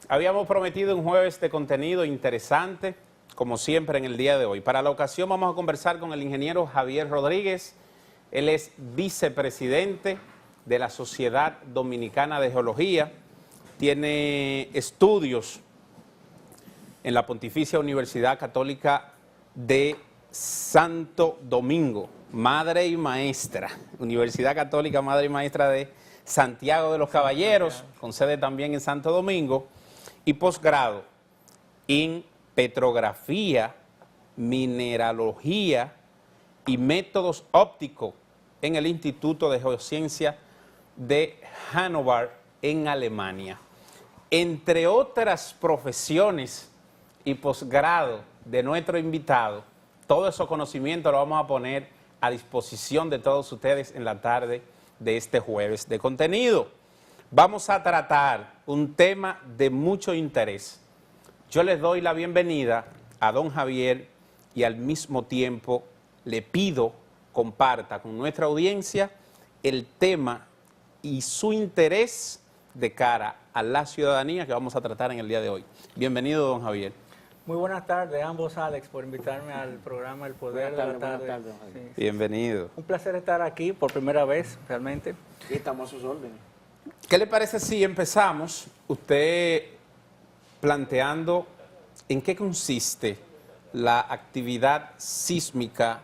Habíamos prometido un jueves de contenido interesante, como siempre en el día de hoy. Para la ocasión vamos a conversar con el ingeniero Javier Rodríguez. Él es vicepresidente de la Sociedad Dominicana de Geología. Tiene estudios en la Pontificia Universidad Católica de Santo Domingo, madre y maestra, Universidad Católica Madre y Maestra de Santiago de los Caballeros, con sede también en Santo Domingo, y posgrado en petrografía, mineralogía y métodos ópticos en el Instituto de Geociencia de Hannover en Alemania. Entre otras profesiones y posgrado de nuestro invitado, todo esos conocimientos lo vamos a poner a disposición de todos ustedes en la tarde de este jueves de contenido. Vamos a tratar un tema de mucho interés. Yo les doy la bienvenida a don Javier y al mismo tiempo le pido comparta con nuestra audiencia el tema y su interés de cara a la ciudadanía que vamos a tratar en el día de hoy. Bienvenido, don Javier. Muy buenas tardes a ambos, Alex, por invitarme al programa El Poder de la Tarde. Buenas tardes. Sí. Bienvenido. Un placer estar aquí por primera vez, realmente. Sí, estamos a sus órdenes. ¿Qué le parece si empezamos usted planteando en qué consiste la actividad sísmica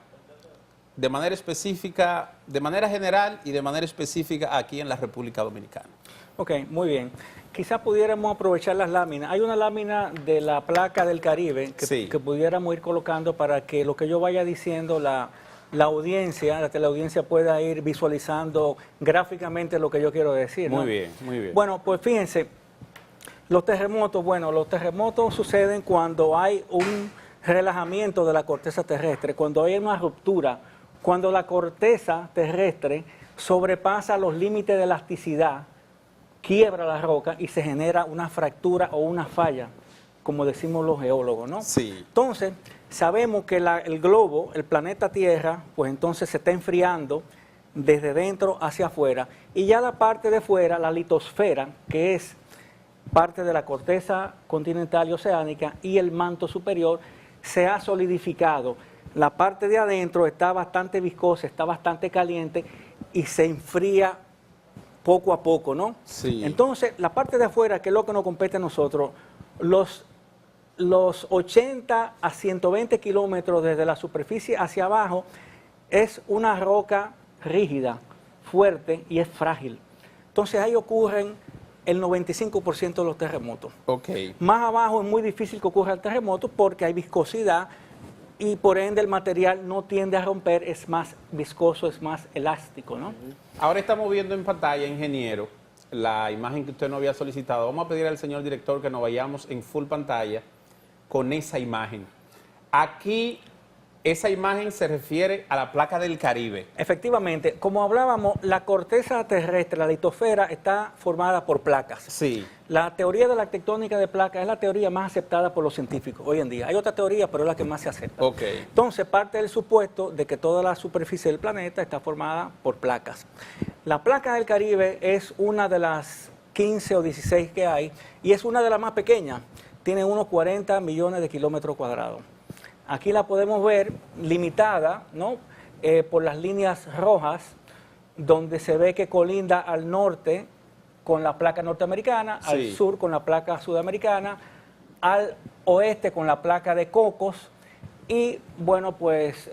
de manera específica, de manera general y de manera específica aquí en la República Dominicana? Ok, muy bien. Quizás pudiéramos aprovechar las láminas. Hay una lámina de la placa del Caribe Sí. que pudiéramos ir colocando para que lo que yo vaya diciendo, la teleaudiencia pueda ir visualizando gráficamente lo que yo quiero decir, ¿no? Muy bien, muy bien. Bueno, pues fíjense, los terremotos suceden cuando hay un relajamiento de la corteza terrestre, cuando hay una ruptura, cuando la corteza terrestre sobrepasa los límites de elasticidad, quiebra la roca y se genera una fractura o una falla, como decimos los geólogos, ¿no? Sí. Entonces, sabemos que el globo, el planeta Tierra, pues entonces se está enfriando desde dentro hacia afuera, y ya la parte de fuera, la litosfera, que es parte de la corteza continental y oceánica, y el manto superior, se ha solidificado. La parte de adentro está bastante viscosa, está bastante caliente y se enfría poco a poco, ¿no? Sí. Entonces, la parte de afuera, que es lo que nos compete a nosotros, los 80 a 120 kilómetros desde la superficie hacia abajo, es una roca rígida, fuerte y es frágil. Entonces, ahí ocurren el 95% de los terremotos. Ok. Más abajo es muy difícil que ocurra el terremoto porque hay viscosidad y por ende el material no tiende a romper, es más viscoso, es más elástico, ¿no? Ahora estamos viendo en pantalla, ingeniero, la imagen que usted no había solicitado. Vamos a pedir al señor director que nos vayamos en full pantalla con esa imagen. Aquí, esa imagen se refiere a la placa del Caribe. Efectivamente, como hablábamos, la corteza terrestre, la litosfera, está formada por placas. Sí. La teoría de la tectónica de placas es la teoría más aceptada por los científicos hoy en día. Hay otra teoría, pero es la que más se acepta. Ok. Entonces, parte del supuesto de que toda la superficie del planeta está formada por placas. La placa del Caribe es una de las 15 o 16 que hay y es una de las más pequeñas. Tiene unos 40 millones de kilómetros cuadrados. Aquí la podemos ver limitada, ¿no? Por las líneas rojas, donde se ve que colinda al norte con la placa norteamericana, Sí. al sur con la placa sudamericana, al oeste con la placa de Cocos y, bueno, pues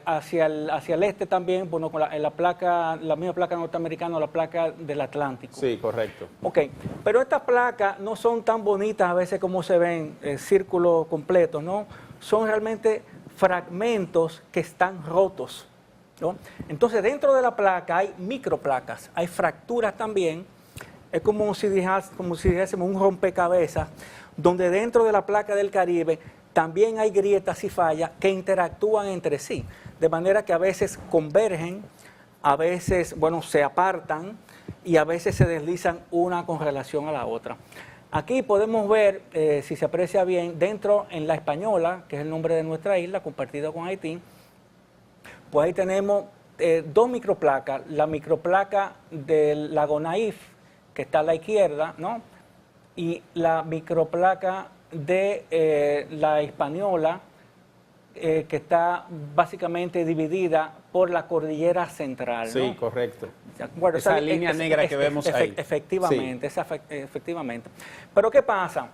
hacia el este también, bueno, con la misma placa norteamericana, la placa del Atlántico. Sí, correcto. Ok, pero estas placas no son tan bonitas a veces como se ven, círculos completos, ¿no? Son realmente fragmentos que están rotos, ¿no? Entonces, dentro de la placa hay microplacas, hay fracturas también. Es como si dijésemos un rompecabezas, donde dentro de la placa del Caribe también hay grietas y fallas que interactúan entre sí, de manera que a veces convergen, a veces, bueno, se apartan y a veces se deslizan una con relación a la otra. Aquí podemos ver, si se aprecia bien, dentro en La Española, que es el nombre de nuestra isla, compartida con Haití, pues ahí tenemos dos microplacas. La microplaca del lago Naif, que está a la izquierda, ¿no? y la microplaca de la Hispaniola, que está básicamente dividida por la cordillera central, ¿no? Sí, correcto. Bueno, esa línea negra que vemos ahí. Efectivamente, efectivamente. Pero ¿qué pasa?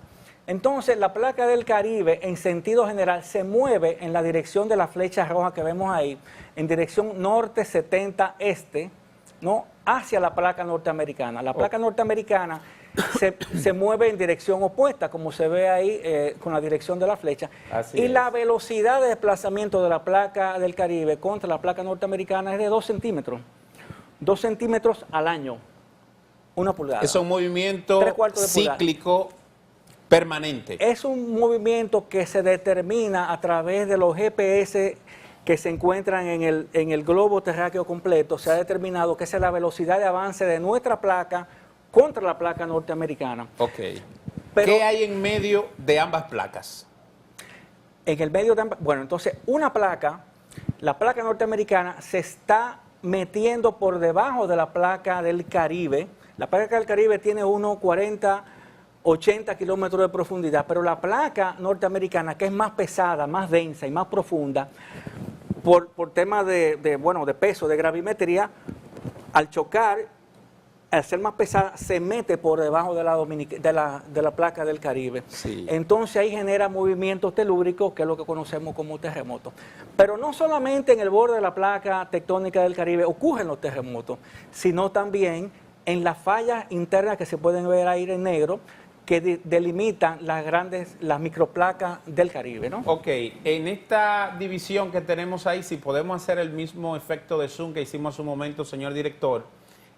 Entonces, la placa del Caribe, en sentido general, se mueve en la dirección de la flecha roja que vemos ahí, en dirección norte 70 este, ¿no? Hacia la placa norteamericana. La placa norteamericana se mueve en dirección opuesta, como se ve ahí con la dirección de la flecha. Así es. La velocidad de desplazamiento de la placa del Caribe contra la placa norteamericana es de 2 centímetros. 2 centímetros al año, 1 pulgada. Es un movimiento 3/4 de pulgada. cíclico permanente. Es un movimiento que se determina a través de los GPS que se encuentran en el globo terráqueo completo. Se ha determinado que esa es la velocidad de avance de nuestra placa contra la placa norteamericana. Ok. Pero, ¿qué hay en medio de ambas placas? En el medio de ambas, bueno, entonces una placa, la placa norteamericana se está metiendo por debajo de la placa del Caribe. La placa del Caribe tiene unos 40, 80 kilómetros de profundidad, pero la placa norteamericana, que es más pesada, más densa y más profunda, por temas de peso, de gravimetría, al chocar, al ser más pesada, se mete por debajo de la placa del Caribe. Sí. Entonces ahí genera movimientos telúricos, que es lo que conocemos como terremotos. Pero no solamente en el borde de la placa tectónica del Caribe ocurren los terremotos, sino también en las fallas internas que se pueden ver ahí en negro, que delimitan las microplacas del Caribe, ¿no? Ok, en esta división que tenemos ahí, si podemos hacer el mismo efecto de zoom que hicimos hace un momento, señor director,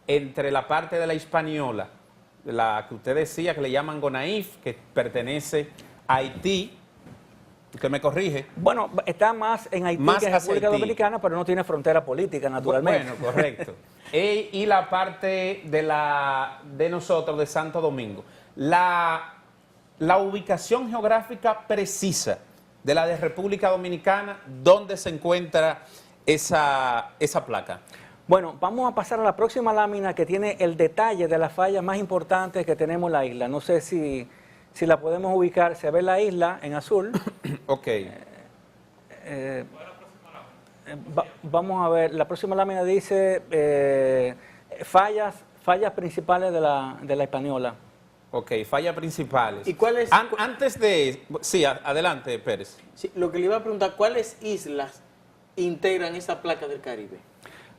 entre la parte de la Hispaniola, la que usted decía que le llaman Gonaif, que pertenece a Haití, usted me corrige. Bueno, está más en Haití Más que en hacia República Haití. Dominicana, pero no tiene frontera política, naturalmente. Bueno, correcto. Y la parte de nosotros, de Santo Domingo. La ubicación geográfica precisa de la de República Dominicana, ¿dónde se encuentra esa placa? Bueno, vamos a pasar a la próxima lámina que tiene el detalle de las fallas más importantes que tenemos en la isla. No sé si la podemos ubicar. Se ve la isla en azul. Ok. Vamos a ver, la próxima lámina dice fallas principales de la Hispaniola. Ok, fallas principales. ¿Y cuál es? Antes de... Sí, adelante, Pérez. Sí, lo que le iba a preguntar, ¿cuáles islas integran esa placa del Caribe?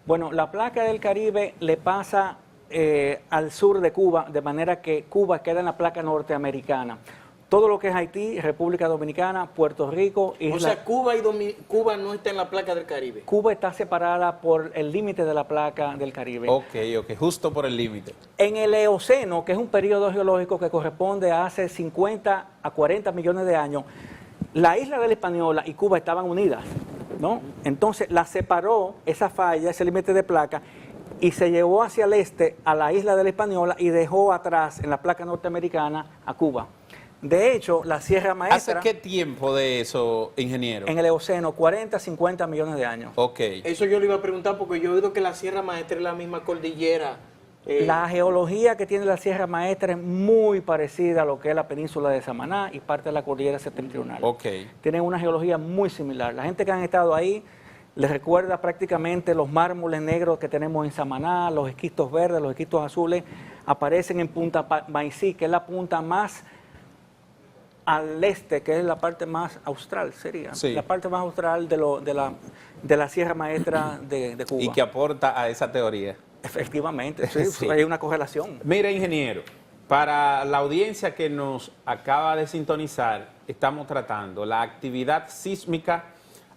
Bueno, la placa del Caribe le pasa al sur de Cuba, de manera que Cuba queda en la placa norteamericana. Todo lo que es Haití, República Dominicana, Puerto Rico, O sea, Cuba no está en la placa del Caribe. Cuba está separada por el límite de la placa del Caribe. Ok, justo por el límite. En el Eoceno, que es un periodo geológico que corresponde a hace 50 a 40 millones de años, la isla de la Hispaniola y Cuba estaban unidas, ¿no? Entonces la separó esa falla, ese límite de placa, y se llevó hacia el este a la isla de la Hispaniola y dejó atrás en la placa norteamericana a Cuba. De hecho, la Sierra Maestra... ¿Hace qué tiempo de eso, ingeniero? En el Eoceno, 40, 50 millones de años. Ok. Eso yo le iba a preguntar porque yo he oído que la Sierra Maestra es la misma cordillera. La geología que tiene la Sierra Maestra es muy parecida a lo que es la península de Samaná y parte de la cordillera septentrional. Ok. Tienen una geología muy similar. La gente que han estado ahí les recuerda prácticamente los mármoles negros que tenemos en Samaná, los esquistos verdes, los esquistos azules, aparecen en Punta Maicí, que es la punta más al este, que es la parte más austral, sería. Sí. La parte más austral de la Sierra Maestra de Cuba. Y que aporta a esa teoría. Efectivamente, sí, Sí. hay una correlación. Mire, ingeniero, para la audiencia que nos acaba de sintonizar, estamos tratando la actividad sísmica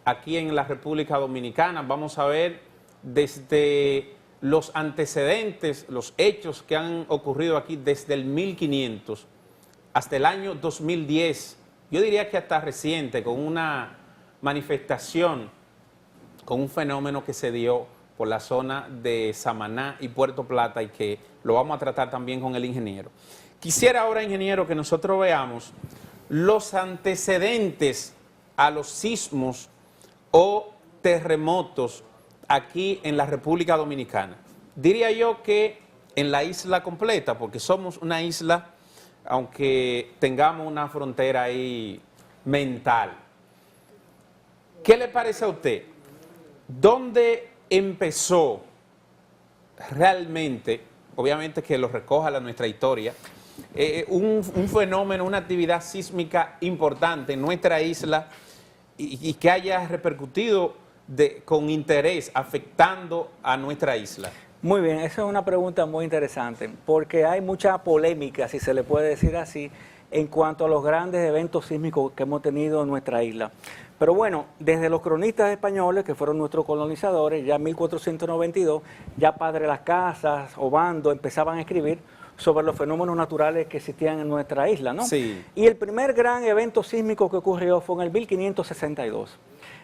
aquí en la República Dominicana. Vamos a ver desde los antecedentes, los hechos que han ocurrido aquí desde el 1500 hasta el año 2010. Yo diría que hasta reciente, con una manifestación, con un fenómeno que se dio por la zona de Samaná y Puerto Plata y que lo vamos a tratar también con el ingeniero. Quisiera ahora, ingeniero, que nosotros veamos los antecedentes a los sismos o terremotos aquí en la República Dominicana. Diría yo que en la isla completa, porque somos una isla aunque tengamos una frontera ahí mental. ¿Qué le parece a usted? ¿Dónde empezó realmente, obviamente que lo recoja nuestra historia, un fenómeno, una actividad sísmica importante en nuestra isla y que haya repercutido con interés, afectando a nuestra isla? Muy bien, esa es una pregunta muy interesante, porque hay mucha polémica, si se le puede decir así, en cuanto a los grandes eventos sísmicos que hemos tenido en nuestra isla. Pero bueno, desde los cronistas españoles, que fueron nuestros colonizadores, ya en 1492, ya Padre Las Casas, Obando, empezaban a escribir sobre los fenómenos naturales que existían en nuestra isla, ¿no? Sí. Y el primer gran evento sísmico que ocurrió fue en el 1562.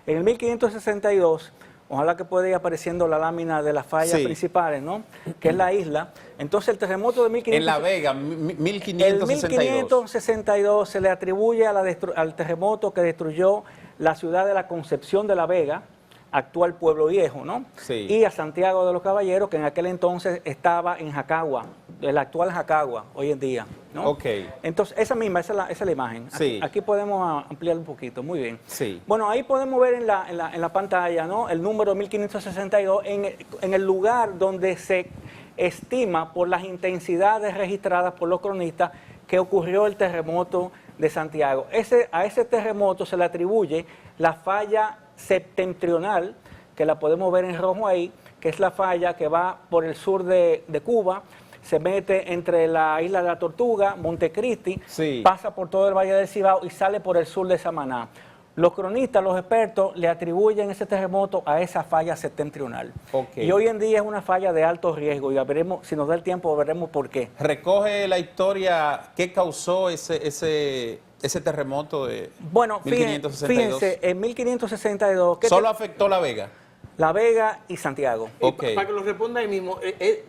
En el 1562, ojalá que pueda ir apareciendo la lámina de las fallas principales, ¿no? Que es la isla. Entonces el terremoto de 1562... En La Vega, 1562. El 1562 se le atribuye al terremoto que destruyó la ciudad de la Concepción de La Vega, actual Pueblo Viejo, ¿no? Sí. Y a Santiago de los Caballeros, que en aquel entonces estaba en Jacagua, el actual Jacagua, hoy en día, ¿no? Ok. Entonces, esa es la imagen. Sí. Aquí podemos ampliar un poquito, muy bien. Sí. Bueno, ahí podemos ver en la pantalla, ¿no? El número 1562 en el lugar donde se estima por las intensidades registradas por los cronistas que ocurrió el terremoto de Santiago. A ese terremoto se le atribuye la falla septentrional, que la podemos ver en rojo ahí, que es la falla que va por el sur de Cuba, se mete entre la isla de la Tortuga, Montecristi, pasa por todo el Valle del Cibao y sale por el sur de Samaná. Los cronistas, los expertos, le atribuyen ese terremoto a esa falla septentrional. Okay. Y hoy en día es una falla de alto riesgo y veremos, si nos da el tiempo, veremos por qué. Recoge la historia, ¿qué causó ese terremoto de 1562? Fíjense, en 1562... ¿Solo afectó La Vega? La Vega y Santiago. Okay. Para que lo responda ahí mismo,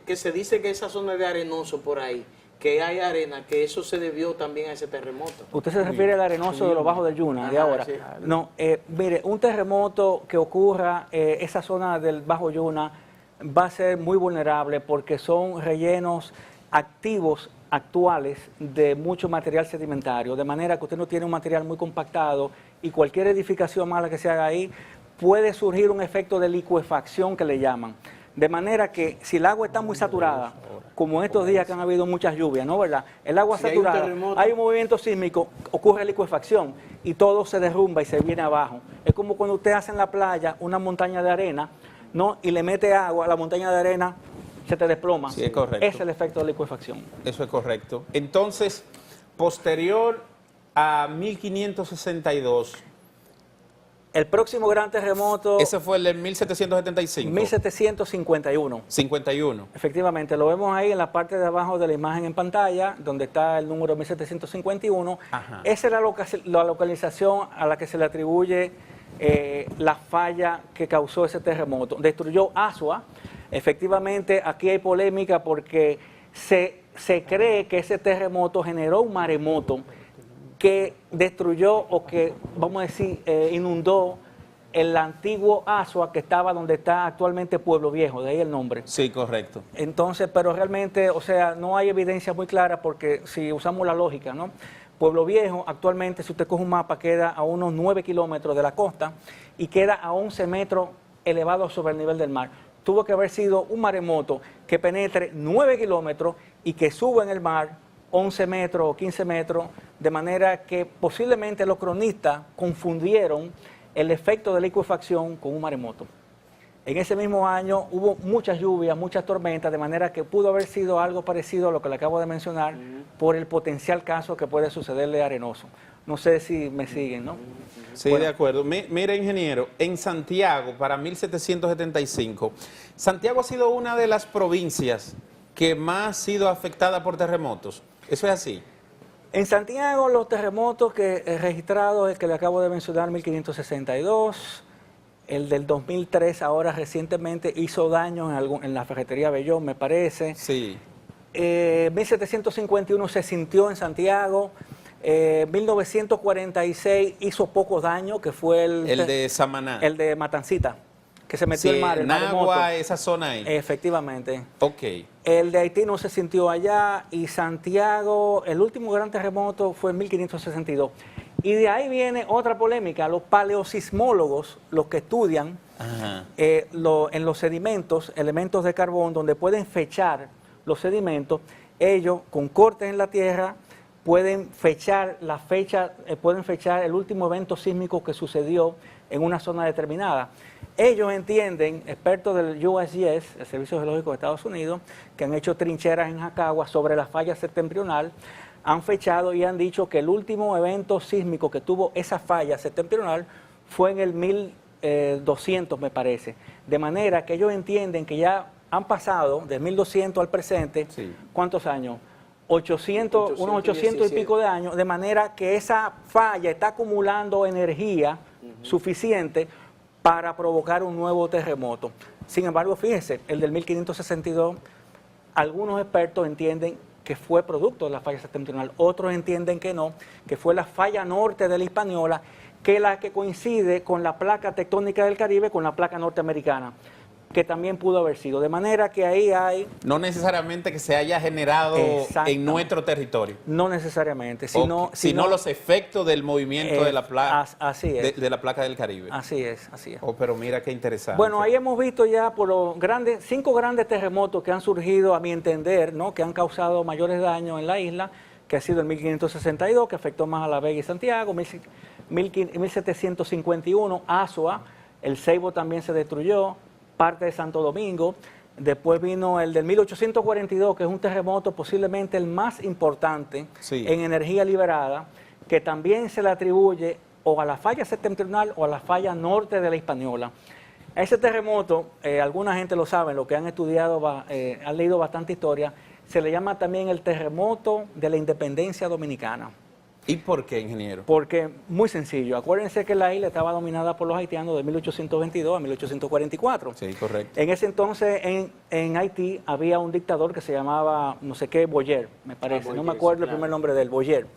que se dice que esa zona de arenoso por ahí, que hay arena, que eso se debió también a ese terremoto. ¿Usted se refiere al arenoso de los Bajos del Yuna, de ahora? Sí. No, mire, un terremoto que ocurra esa zona del Bajo Yuna va a ser muy vulnerable porque son rellenos activos actuales de mucho material sedimentario, de manera que usted no tiene un material muy compactado y cualquier edificación mala que se haga ahí puede surgir un efecto de licuefacción que le llaman. De manera que si el agua está muy saturada, como estos días que han habido muchas lluvias, ¿no verdad? El agua saturada, hay un movimiento sísmico, ocurre licuefacción y todo se derrumba y se viene abajo. Es como cuando usted hace en la playa una montaña de arena, ¿no? Y le mete agua a la montaña de arena, se te desploma. Sí, es correcto. Ese es el efecto de licuefacción. Eso es correcto. Entonces, posterior a 1562... El próximo gran terremoto... Ese fue el de 1775. 1751. 51. Efectivamente, lo vemos ahí en la parte de abajo de la imagen en pantalla, donde está el número 1751. Ajá. Esa es la localización a la que se le atribuye la falla que causó ese terremoto. Destruyó Asua. Efectivamente, aquí hay polémica porque se cree que ese terremoto generó un maremoto que destruyó o que, vamos a decir, inundó el antiguo Asua que estaba donde está actualmente Pueblo Viejo, de ahí el nombre. Sí, correcto. Entonces, pero realmente, o sea, no hay evidencia muy clara porque si usamos la lógica, ¿no? Pueblo Viejo actualmente, si usted coge un mapa, queda a unos 9 kilómetros de la costa y queda a 11 metros elevado sobre el nivel del mar. Tuvo que haber sido un maremoto que penetre 9 kilómetros y que suba en el mar 11 metros o 15 metros, de manera que posiblemente los cronistas confundieron el efecto de licuefacción con un maremoto. En ese mismo año hubo muchas lluvias, muchas tormentas, de manera que pudo haber sido algo parecido a lo que le acabo de mencionar por el potencial caso que puede sucederle a Arenoso. No sé si me siguen, ¿no? Sí, bueno, de acuerdo. Mira, ingeniero, en Santiago, para 1775, Santiago ha sido una de las provincias que más ha sido afectada por terremotos. ¿Eso es así? En Santiago, los terremotos que he registrado, el que le acabo de mencionar, 1562, el del 2003, ahora recientemente hizo daño en la ferretería Bellón, me parece. Sí. 1751 se sintió en Santiago. 1946 hizo poco daño, que fue el de Samaná. El de Matancita. que se metió Sí, el mar, el maremoto. Nagua, esa zona ahí. Efectivamente. Ok. El de Haití no se sintió allá y Santiago, el último gran terremoto fue en 1562. Y de ahí viene otra polémica. Los paleosismólogos, los que estudian Ajá. en los sedimentos, elementos de carbón, donde pueden fechar los sedimentos, ellos con cortes en la tierra pueden fechar la fecha, pueden fechar el último evento sísmico que sucedió en una zona determinada. Ellos entienden, expertos del USGS, el Servicio Geológico de Estados Unidos, que han hecho trincheras en Jacagua sobre la falla septentrional, han fechado y han dicho que el último evento sísmico que tuvo esa falla septentrional fue en el 1200, me parece. De manera que ellos entienden que ya han pasado de 1200 al presente, Sí. ¿cuántos años? 800, unos 800 y pico de años, de manera que esa falla está acumulando energía suficiente para provocar un nuevo terremoto. Sin embargo, fíjese, el del 1562, algunos expertos entienden que fue producto de la falla septentrional, otros entienden que no, que fue la falla norte de la Hispaniola, que es la que coincide con la placa tectónica del Caribe, con la placa norteamericana, que también pudo haber sido. De manera que ahí hay... No necesariamente que se haya generado en Exactamente. nuestro territorio. No necesariamente, Ok. Sino los efectos del movimiento de la placa así es. de la placa del Caribe. Así es, así es. Oh, pero mira qué interesante. Bueno, ahí hemos visto ya por los grandes, 5 grandes terremotos que han surgido, a mi entender, ¿no? Que han causado mayores daños en la isla, que ha sido el 1562, que afectó más a La Vega y Santiago, 1751, Azua, el Ceibo también se destruyó, parte de Santo Domingo. Después vino el del 1842, que es un terremoto posiblemente el más importante Sí. en energía liberada, que también se le atribuye o a la falla septentrional o a la falla norte de la Hispaniola. Ese terremoto, alguna gente lo sabe, lo que han estudiado, han leído bastante historia, se le llama también el terremoto de la independencia dominicana. ¿Y por qué, ingeniero? Porque, muy sencillo, acuérdense que la isla estaba dominada por los haitianos de 1822 a 1844. Sí, correcto. En ese entonces en Haití había un dictador que se llamaba no sé qué, Boyer, me parece, Boyer, no me acuerdo el claro. primer nombre de él, Boyer.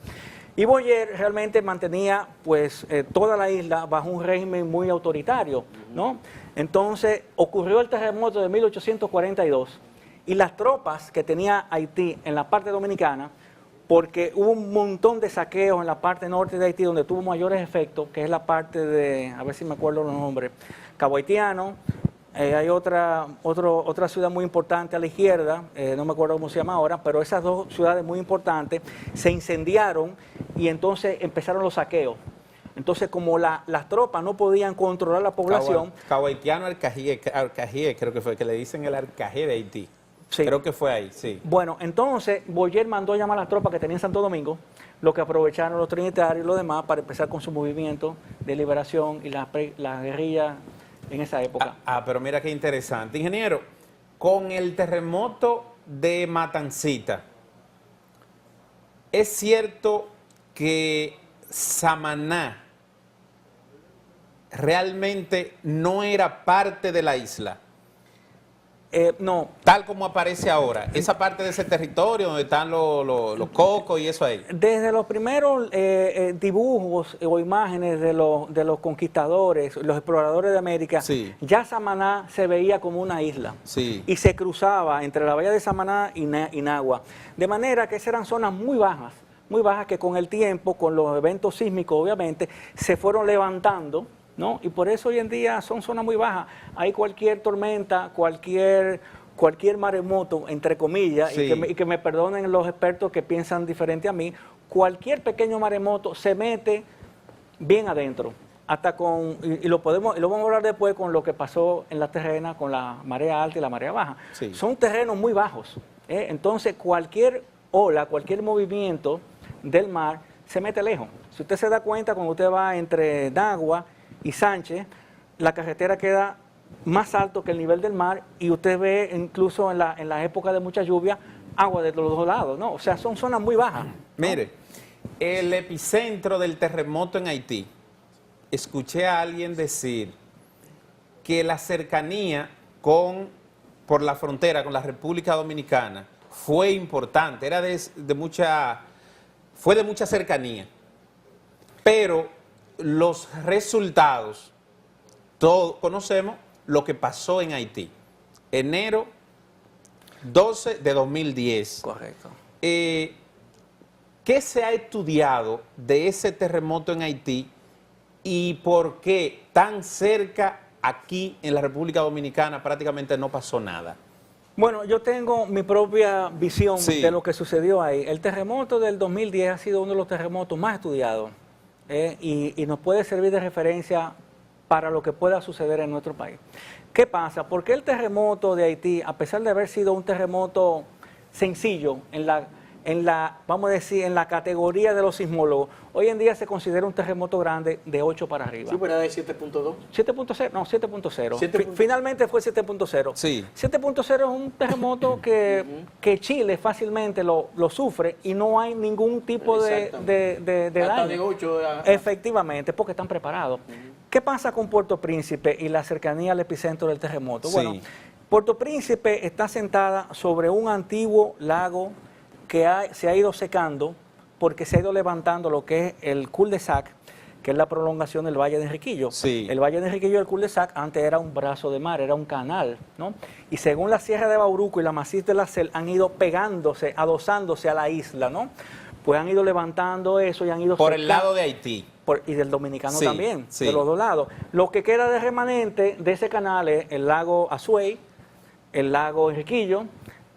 Y Boyer realmente mantenía pues toda la isla bajo un régimen muy autoritario, ¿no? Entonces ocurrió el terremoto de 1842 y las tropas que tenía Haití en la parte dominicana, porque hubo un montón de saqueos en la parte norte de Haití donde tuvo mayores efectos, que es la parte de, a ver si me acuerdo los nombres, Cabo Haitiano, hay otra ciudad muy importante a la izquierda, no me acuerdo cómo se llama ahora, pero esas dos ciudades muy importantes se incendiaron y entonces empezaron los saqueos. Entonces, como las tropas no podían controlar la población... Cabo Haitiano, Arcají, creo que fue, que le dicen el Arcají de Haití. Sí. Creo que fue ahí, sí. Bueno, entonces Boyer mandó llamar a las tropas que tenía en Santo Domingo, lo que aprovecharon los trinitarios y los demás para empezar con su movimiento de liberación y la guerrilla en esa época. Pero mira qué interesante. Ingeniero, con el terremoto de Matancita, ¿es cierto que Samaná realmente no era parte de la isla? No, Tal como aparece ahora, esa parte de ese territorio donde están los cocos y eso ahí. desde los primeros dibujos o imágenes de los conquistadores, los exploradores de América, Sí. ya Samaná se veía como una isla. Sí. Y se cruzaba entre la bahía de Samaná y Nagua. De manera que esas eran zonas muy bajas que con el tiempo, con los eventos sísmicos obviamente, se fueron levantando, ¿no? Y por eso hoy en día son zonas muy bajas. Hay cualquier tormenta, cualquier maremoto, entre comillas, Sí. y que me perdonen los expertos que piensan diferente a mí, cualquier pequeño maremoto se mete bien adentro. Hasta y lo vamos a hablar después con lo que pasó en la terrena con la marea alta y la marea baja. Sí. Son terrenos muy bajos. Entonces cualquier ola, cualquier movimiento del mar se mete lejos. Si usted se da cuenta, cuando usted va entre Nagua y Sánchez, la carretera queda más alto que el nivel del mar y usted ve incluso en la época de mucha lluvia agua de los dos lados, ¿no? O sea, son zonas muy bajas, ¿no? Mire, el epicentro del terremoto en Haití, escuché a alguien decir que la cercanía por la frontera con la República Dominicana fue importante, fue de mucha cercanía, pero los resultados, todos conocemos lo que pasó en Haití. Enero 12 de 2010. Correcto. ¿Qué se ha estudiado de ese terremoto en Haití y por qué tan cerca aquí en la República Dominicana prácticamente no pasó nada? Bueno, yo tengo mi propia visión Sí. de lo que sucedió ahí. El terremoto del 2010 ha sido uno de los terremotos más estudiados y nos puede servir de referencia para lo que pueda suceder en nuestro país. ¿Qué pasa? Porque el terremoto de Haití, a pesar de haber sido un terremoto sencillo vamos a decir, en la categoría de los sismólogos, hoy en día se considera un terremoto grande de 8 para arriba. Sí, pero era de 7.2. 7.0, no, 7.0. 7.0. Finalmente fue 7.0. Sí. 7.0 es un terremoto que Chile fácilmente lo sufre y no hay ningún tipo de Hasta daño. de 8. Efectivamente, porque están preparados. ¿Qué pasa con Puerto Príncipe y la cercanía al epicentro del terremoto? Sí. Bueno, Puerto Príncipe está sentada sobre un antiguo lago que se ha ido secando porque se ha ido levantando lo que es el cul-de-sac, que es la prolongación del Valle de Enriquillo. Sí. El Valle de Enriquillo y el cul-de-sac antes era un brazo de mar, era un canal, ¿no? Y según la Sierra de Bauruco y la Maciz de la Cel han ido pegándose, adosándose a la isla, ¿no? Pues han ido levantando eso y han ido Por el secando. lado de Haití. Y del dominicano Sí, también, sí. de los dos lados. Lo que queda de remanente de ese canal es el lago Azuay, el lago Enriquillo,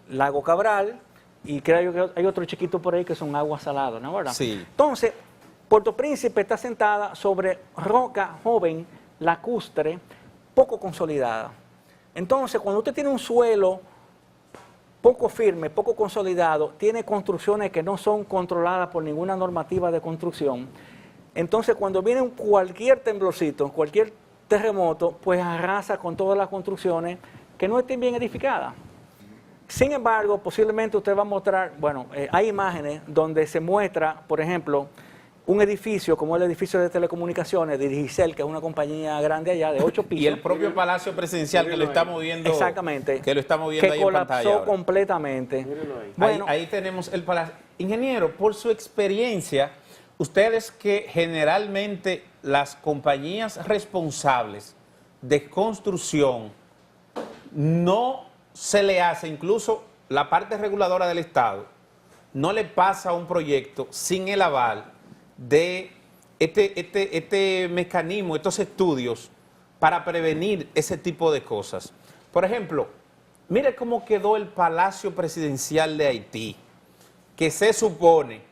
lago Cabral, y creo que hay otro chiquito por ahí que son aguas saladas, ¿no? ¿Verdad? Sí. Entonces, Puerto Príncipe está sentada sobre roca joven, lacustre, poco consolidada. Entonces, cuando usted tiene un suelo poco firme, poco consolidado, tiene construcciones que no son controladas por ninguna normativa de construcción, entonces cuando viene cualquier temblorcito, cualquier terremoto, pues arrasa con todas las construcciones que no estén bien edificadas. Sin embargo, posiblemente usted va a mostrar, bueno, hay imágenes donde se muestra, por ejemplo, un edificio como el edificio de telecomunicaciones de Digicel, que es una compañía grande allá de 8 pisos. Y el propio Palacio Presidencial que lo estamos viendo. Exactamente. Que lo estamos viendo que ahí en pantalla. colapsó ahora. completamente. Mírenlo ahí. Bueno, Ahí tenemos el palacio. Ingeniero, por su experiencia, ustedes que generalmente las compañías responsables de construcción no se le hace, incluso la parte reguladora del Estado, no le pasa un proyecto sin el aval de este mecanismo, estos estudios para prevenir ese tipo de cosas. Por ejemplo, mire cómo quedó el Palacio Presidencial de Haití, que se supone,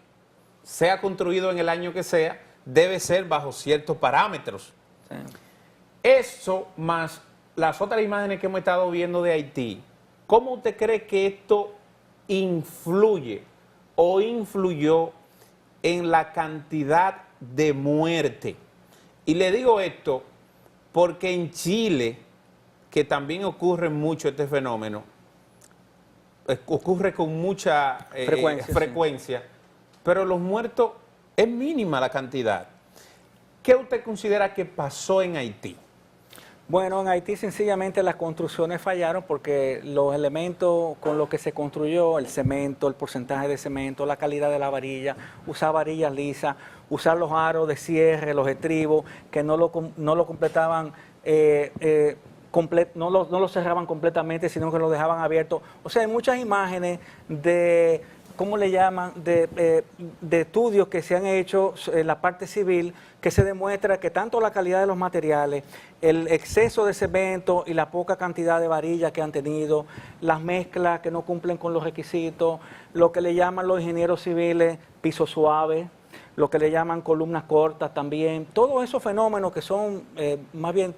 sea construido en el año que sea, debe ser bajo ciertos parámetros. sí. Eso más las otras imágenes que hemos estado viendo de Haití, ¿cómo usted cree que esto influye o influyó en la cantidad de muerte? Y le digo esto porque en Chile, que también ocurre mucho este fenómeno, ocurre con mucha frecuencia, pero los muertos es mínima la cantidad. ¿Qué usted considera que pasó en Haití? Bueno, en Haití sencillamente las construcciones fallaron porque los elementos con los que se construyó, el cemento, el porcentaje de cemento, la calidad de la varilla, usar varillas lisas, usar los aros de cierre, los estribos, que no lo completaban, no lo cerraban completamente, sino que lo dejaban abierto. O sea, hay muchas imágenes de, ¿cómo le llaman?, de estudios que se han hecho en la parte civil, que se demuestra que tanto la calidad de los materiales, el exceso de cemento y la poca cantidad de varillas que han tenido, las mezclas que no cumplen con los requisitos, lo que le llaman los ingenieros civiles piso suave, lo que le llaman columnas cortas también, todos esos fenómenos que son más bien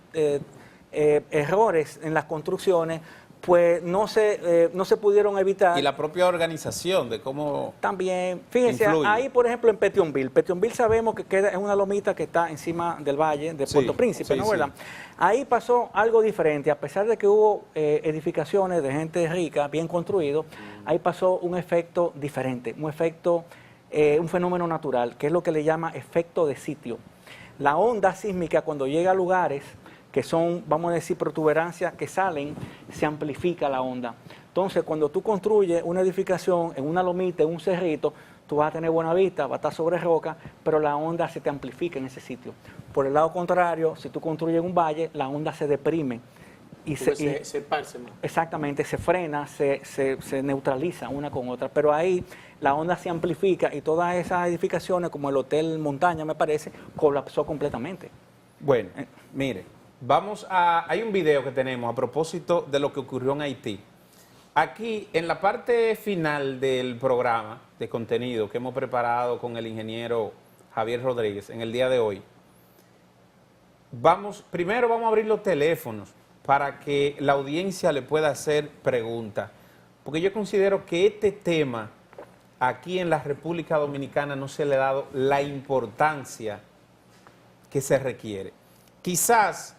errores en las construcciones, pues no se pudieron evitar. Y la propia organización de cómo También, fíjense, influye. ahí por ejemplo en Petionville. Petionville sabemos que queda en una lomita que está encima del valle de Sí, Puerto Príncipe, sí, ¿no? sí. ¿Verdad? Ahí pasó algo diferente, a pesar de que hubo edificaciones de gente rica, bien construido, ahí pasó un efecto diferente, un fenómeno natural, que es lo que le llama efecto de sitio. La onda sísmica cuando llega a lugares que son, vamos a decir, protuberancias que salen, se amplifica la onda. Entonces, cuando tú construyes una edificación en una lomita, en un cerrito, tú vas a tener buena vista, va a estar sobre roca, pero la onda se te amplifica en ese sitio. Por el lado contrario, si tú construyes en un valle, la onda se deprime. y se esparce más. exactamente, se frena, se neutraliza una con otra, pero ahí la onda se amplifica y todas esas edificaciones, como el Hotel Montaña, me parece, colapsó completamente. Bueno, mire, hay un video que tenemos a propósito de lo que ocurrió en Haití. Aquí, en la parte final del programa de contenido que hemos preparado con el ingeniero Javier Rodríguez en el día de hoy, primero vamos a abrir los teléfonos para que la audiencia le pueda hacer preguntas, porque yo considero que este tema aquí en la República Dominicana no se le ha dado la importancia que se requiere. Quizás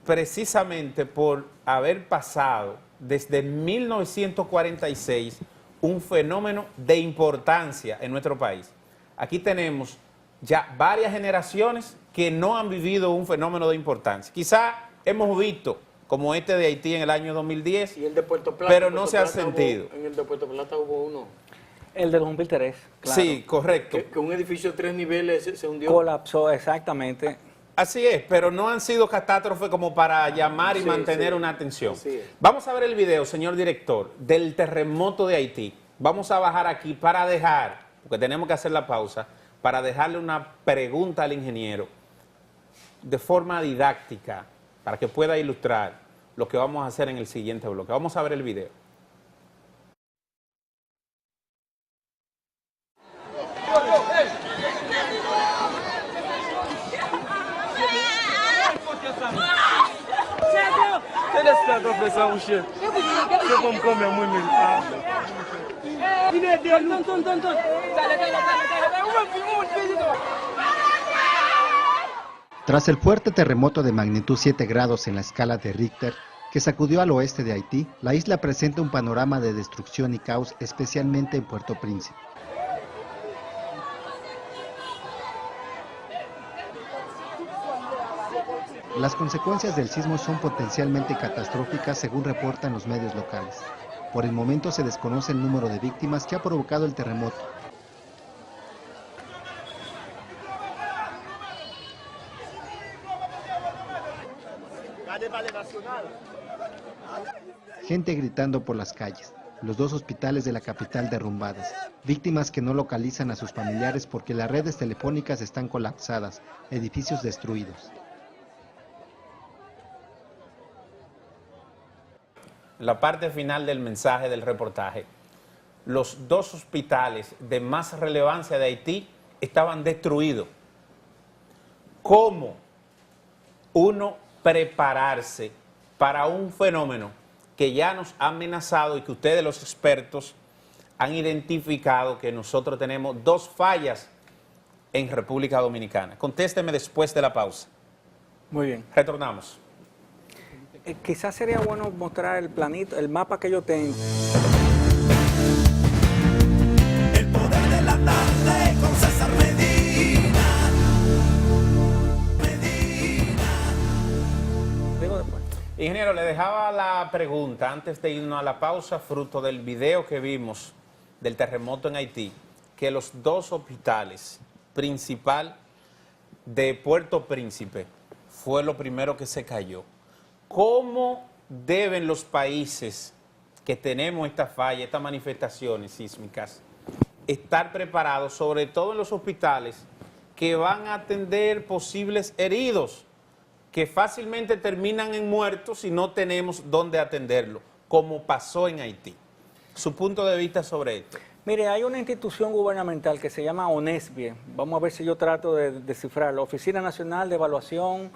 precisamente por haber pasado desde 1946 un fenómeno de importancia en nuestro país. Aquí tenemos ya varias generaciones que no han vivido un fenómeno de importancia. Quizás hemos visto como este de Haití en el año 2010, Y el de Puerto Plata, pero no se ha sentido. En el de Puerto Plata hubo uno. El de 2003, claro. Sí, correcto. Que un edificio de 3 niveles se hundió. Colapsó, exactamente. Así es, pero no han sido catástrofes como para llamar y Sí, mantener sí. una atención. Así es. Vamos a ver el video, señor director, del terremoto de Haití. Vamos a bajar aquí para dejar, porque tenemos que hacer la pausa, para dejarle una pregunta al ingeniero de forma didáctica, para que pueda ilustrar lo que vamos a hacer en el siguiente bloque. Vamos a ver el video. Tras el fuerte terremoto de magnitud 7 grados en la escala de Richter, que sacudió al oeste de Haití, la isla presenta un panorama de destrucción y caos, especialmente en Puerto Príncipe. Las consecuencias del sismo son potencialmente catastróficas, según reportan los medios locales. Por el momento se desconoce el número de víctimas que ha provocado el terremoto. Gente gritando por las calles. Los dos hospitales de la capital derrumbadas. Víctimas que no localizan a sus familiares porque las redes telefónicas están colapsadas. Edificios destruidos. La parte final del mensaje del reportaje. Los dos hospitales de más relevancia de Haití estaban destruidos. ¿Cómo uno prepararse para un fenómeno que ya nos ha amenazado y que ustedes, los expertos, han identificado que nosotros tenemos dos fallas en República Dominicana? Contésteme después de la pausa. Muy bien. Retornamos. Quizás sería bueno mostrar el planito, el mapa que yo tengo. El poder de la tarde con César Medina. Digo después. Ingeniero, le dejaba la pregunta antes de irnos a la pausa, fruto del video que vimos del terremoto en Haití, que los dos hospitales principal de Puerto Príncipe fue lo primero que se cayó. ¿Cómo deben los países que tenemos esta falla, estas manifestaciones sísmicas, estar preparados, sobre todo en los hospitales, que van a atender posibles heridos, que fácilmente terminan en muertos si no tenemos dónde atenderlo, como pasó en Haití? Su punto de vista sobre esto. Mire, hay una institución gubernamental que se llama ONESBIE, vamos a ver si yo trato de descifrarlo, Oficina Nacional de Evaluación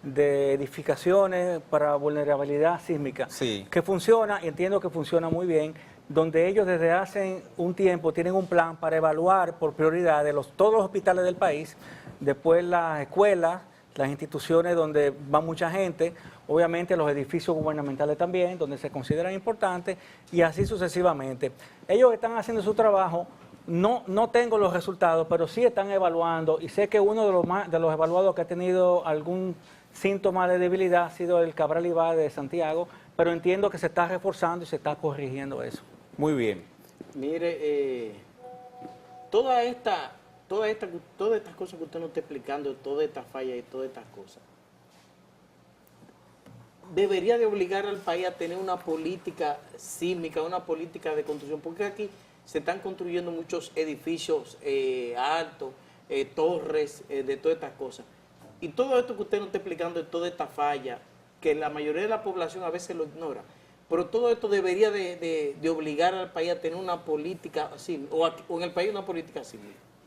de Edificaciones para Vulnerabilidad Sísmica, Sí. que funciona, y entiendo que funciona muy bien, donde ellos desde hace un tiempo tienen un plan para evaluar por prioridad de todos los hospitales del país, después las escuelas, las instituciones donde va mucha gente, obviamente los edificios gubernamentales también, donde se consideran importantes, y así sucesivamente. Ellos están haciendo su trabajo, no tengo los resultados, pero sí están evaluando, y sé que uno de los evaluados que ha tenido algún síntoma de debilidad ha sido el Cabral Ibá de Santiago, pero entiendo que se está reforzando y se está corrigiendo eso. Muy bien. Mire, todas estas cosas que usted nos está explicando, todas estas fallas y todas estas cosas, debería de obligar al país a tener una política sísmica, una política de construcción, porque aquí se están construyendo muchos edificios altos, torres, de todas estas cosas. Y todo esto que usted nos está explicando, de toda esta falla, que la mayoría de la población a veces lo ignora, pero todo esto debería de obligar al país a tener una política así, o en el país una política así.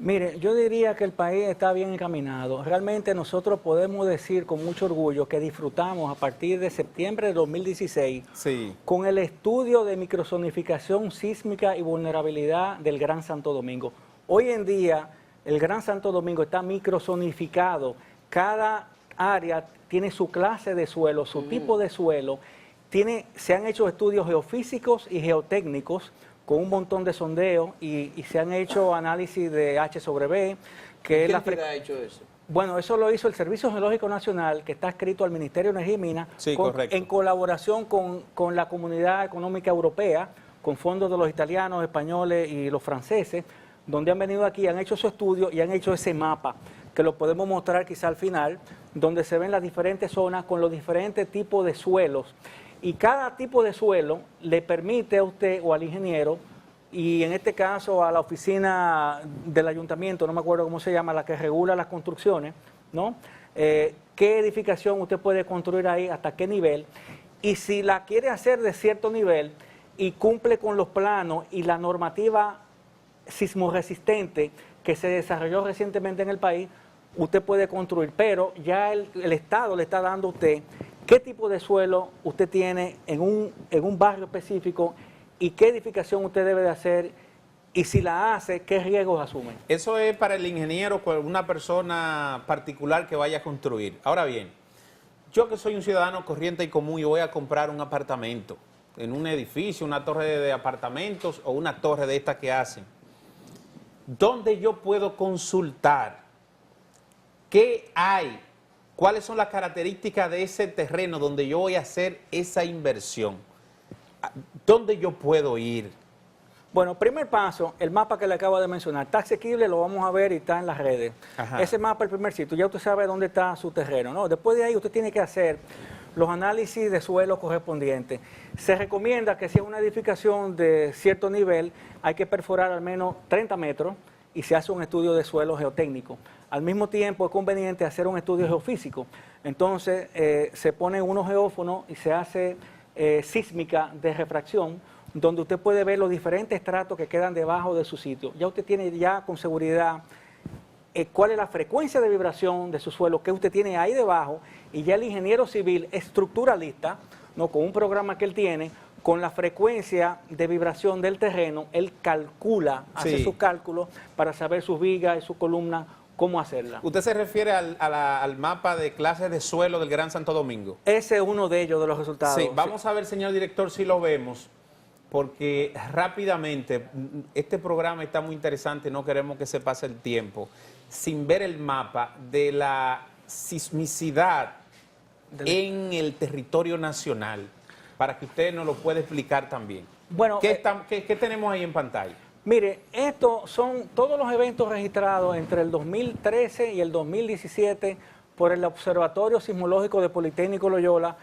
Mire, yo diría que el país está bien encaminado. Realmente nosotros podemos decir con mucho orgullo que disfrutamos a partir de septiembre de 2016 Sí. con el estudio de microzonificación sísmica y vulnerabilidad del Gran Santo Domingo. Hoy en día el Gran Santo Domingo está microzonificado. Cada área tiene su clase de suelo, su tipo de suelo. Se han hecho estudios geofísicos y geotécnicos con un montón de sondeos y se han hecho análisis de H sobre B. ¿Qué entidad ha hecho eso? Bueno, eso lo hizo el Servicio Geológico Nacional, que está adscrito al Ministerio de Energía y Minas, Sí, correcto. en colaboración con la Comunidad Económica Europea, con fondos de los italianos, españoles y los franceses, donde han venido aquí, han hecho su estudio y han hecho ese mapa, que lo podemos mostrar quizá al final, donde se ven las diferentes zonas con los diferentes tipos de suelos. Y cada tipo de suelo le permite a usted o al ingeniero, y en este caso a la oficina del ayuntamiento, no me acuerdo cómo se llama, la que regula las construcciones, ¿no? Qué edificación usted puede construir ahí, hasta qué nivel, y si la quiere hacer de cierto nivel y cumple con los planos y la normativa sismoresistente que se desarrolló recientemente en el país, usted puede construir, pero ya el Estado le está dando a usted qué tipo de suelo usted tiene en un barrio específico y qué edificación usted debe de hacer, y si la hace, qué riesgos asume. Eso es para el ingeniero, una persona particular que vaya a construir. Ahora bien, yo que soy un ciudadano corriente y común y voy a comprar un apartamento en un edificio, una torre de apartamentos o una torre de estas que hacen, ¿dónde yo puedo consultar qué hay? ¿Cuáles son las características de ese terreno donde yo voy a hacer esa inversión? ¿Dónde yo puedo ir? Bueno, primer paso, el mapa que le acabo de mencionar, está asequible, lo vamos a ver y está en las redes. Ajá. Ese mapa, el primer sitio, ya usted sabe dónde está su terreno, ¿no? Después de ahí usted tiene que hacer los análisis de suelo correspondientes. Se recomienda que si es una edificación de cierto nivel, hay que perforar al menos 30 metros y se hace un estudio de suelo geotécnico. Al mismo tiempo es conveniente hacer un estudio geofísico. Entonces se ponen unos geófonos y se hace sísmica de refracción, donde usted puede ver los diferentes estratos que quedan debajo de su sitio. Ya usted tiene ya con seguridad cuál es la frecuencia de vibración de su suelo que usted tiene ahí debajo, y ya el ingeniero civil estructuralista, ¿no?, con un programa que él tiene, con la frecuencia de vibración del terreno, él calcula, hace Sí. sus cálculos para saber sus vigas y sus columnas, cómo hacerla. ¿Usted se refiere al mapa de clases de suelo del Gran Santo Domingo? Ese es uno de ellos, de los resultados. Sí, vamos a ver, señor director, si lo vemos, porque rápidamente, este programa está muy interesante, no queremos que se pase el tiempo sin ver el mapa de la sismicidad en el territorio nacional, para que usted nos lo pueda explicar también. Bueno, ¿Qué tenemos ahí en pantalla? mire, estos son todos los eventos registrados entre el 2013 y el 2017 por el Observatorio Sismológico de Politécnico Loyola,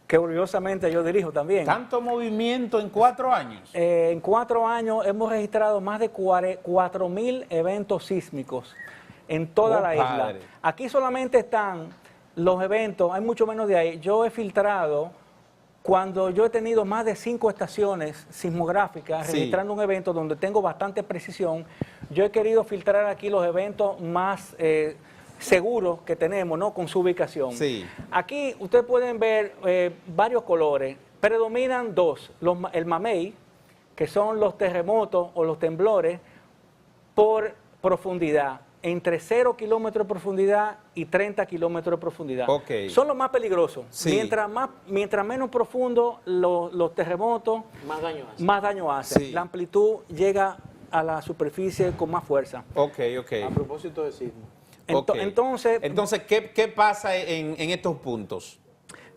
que orgullosamente yo dirijo también. ¿Tanto movimiento en 4 años? En 4 años hemos registrado más de 4.000 eventos sísmicos en toda la isla. Padre. Aquí solamente están los eventos, hay mucho menos de ahí. Yo he filtrado, cuando yo he tenido más de 5 estaciones sismográficas, Sí. registrando un evento donde tengo bastante precisión, yo he querido filtrar aquí los eventos más seguros que tenemos, ¿no?, con su ubicación. Sí. Aquí ustedes pueden ver varios colores. Predominan dos, el mamey, que son los terremotos o los temblores por profundidad, entre 0 kilómetros de profundidad y 30 kilómetros de profundidad. Ok. Son los más peligrosos. Sí. Mientras menos profundo los terremotos, Más daño hace. más daño hacen. Sí. La amplitud llega a la superficie con más fuerza. Ok. A propósito de sismo. Ok. Entonces, ¿qué pasa en estos puntos?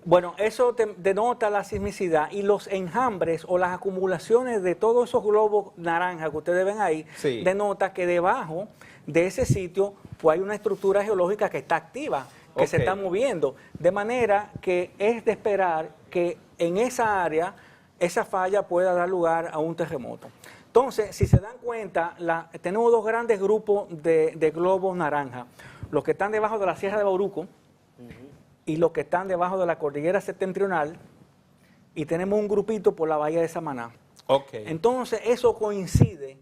bueno, eso denota la sismicidad, y los enjambres o las acumulaciones de todos esos globos naranjas que ustedes ven ahí, Sí. denota que debajo de ese sitio pues hay una estructura geológica que está activa. que se Ok. están moviendo. De manera que es de esperar que en esa área esa falla pueda dar lugar a un terremoto. Entonces, si se dan cuenta, tenemos dos grandes grupos de globos naranja. Los que están debajo de la Sierra de Bauruco y los que están debajo de la cordillera septentrional, y tenemos un grupito por la bahía de Samaná. Ok. Entonces, eso coincide,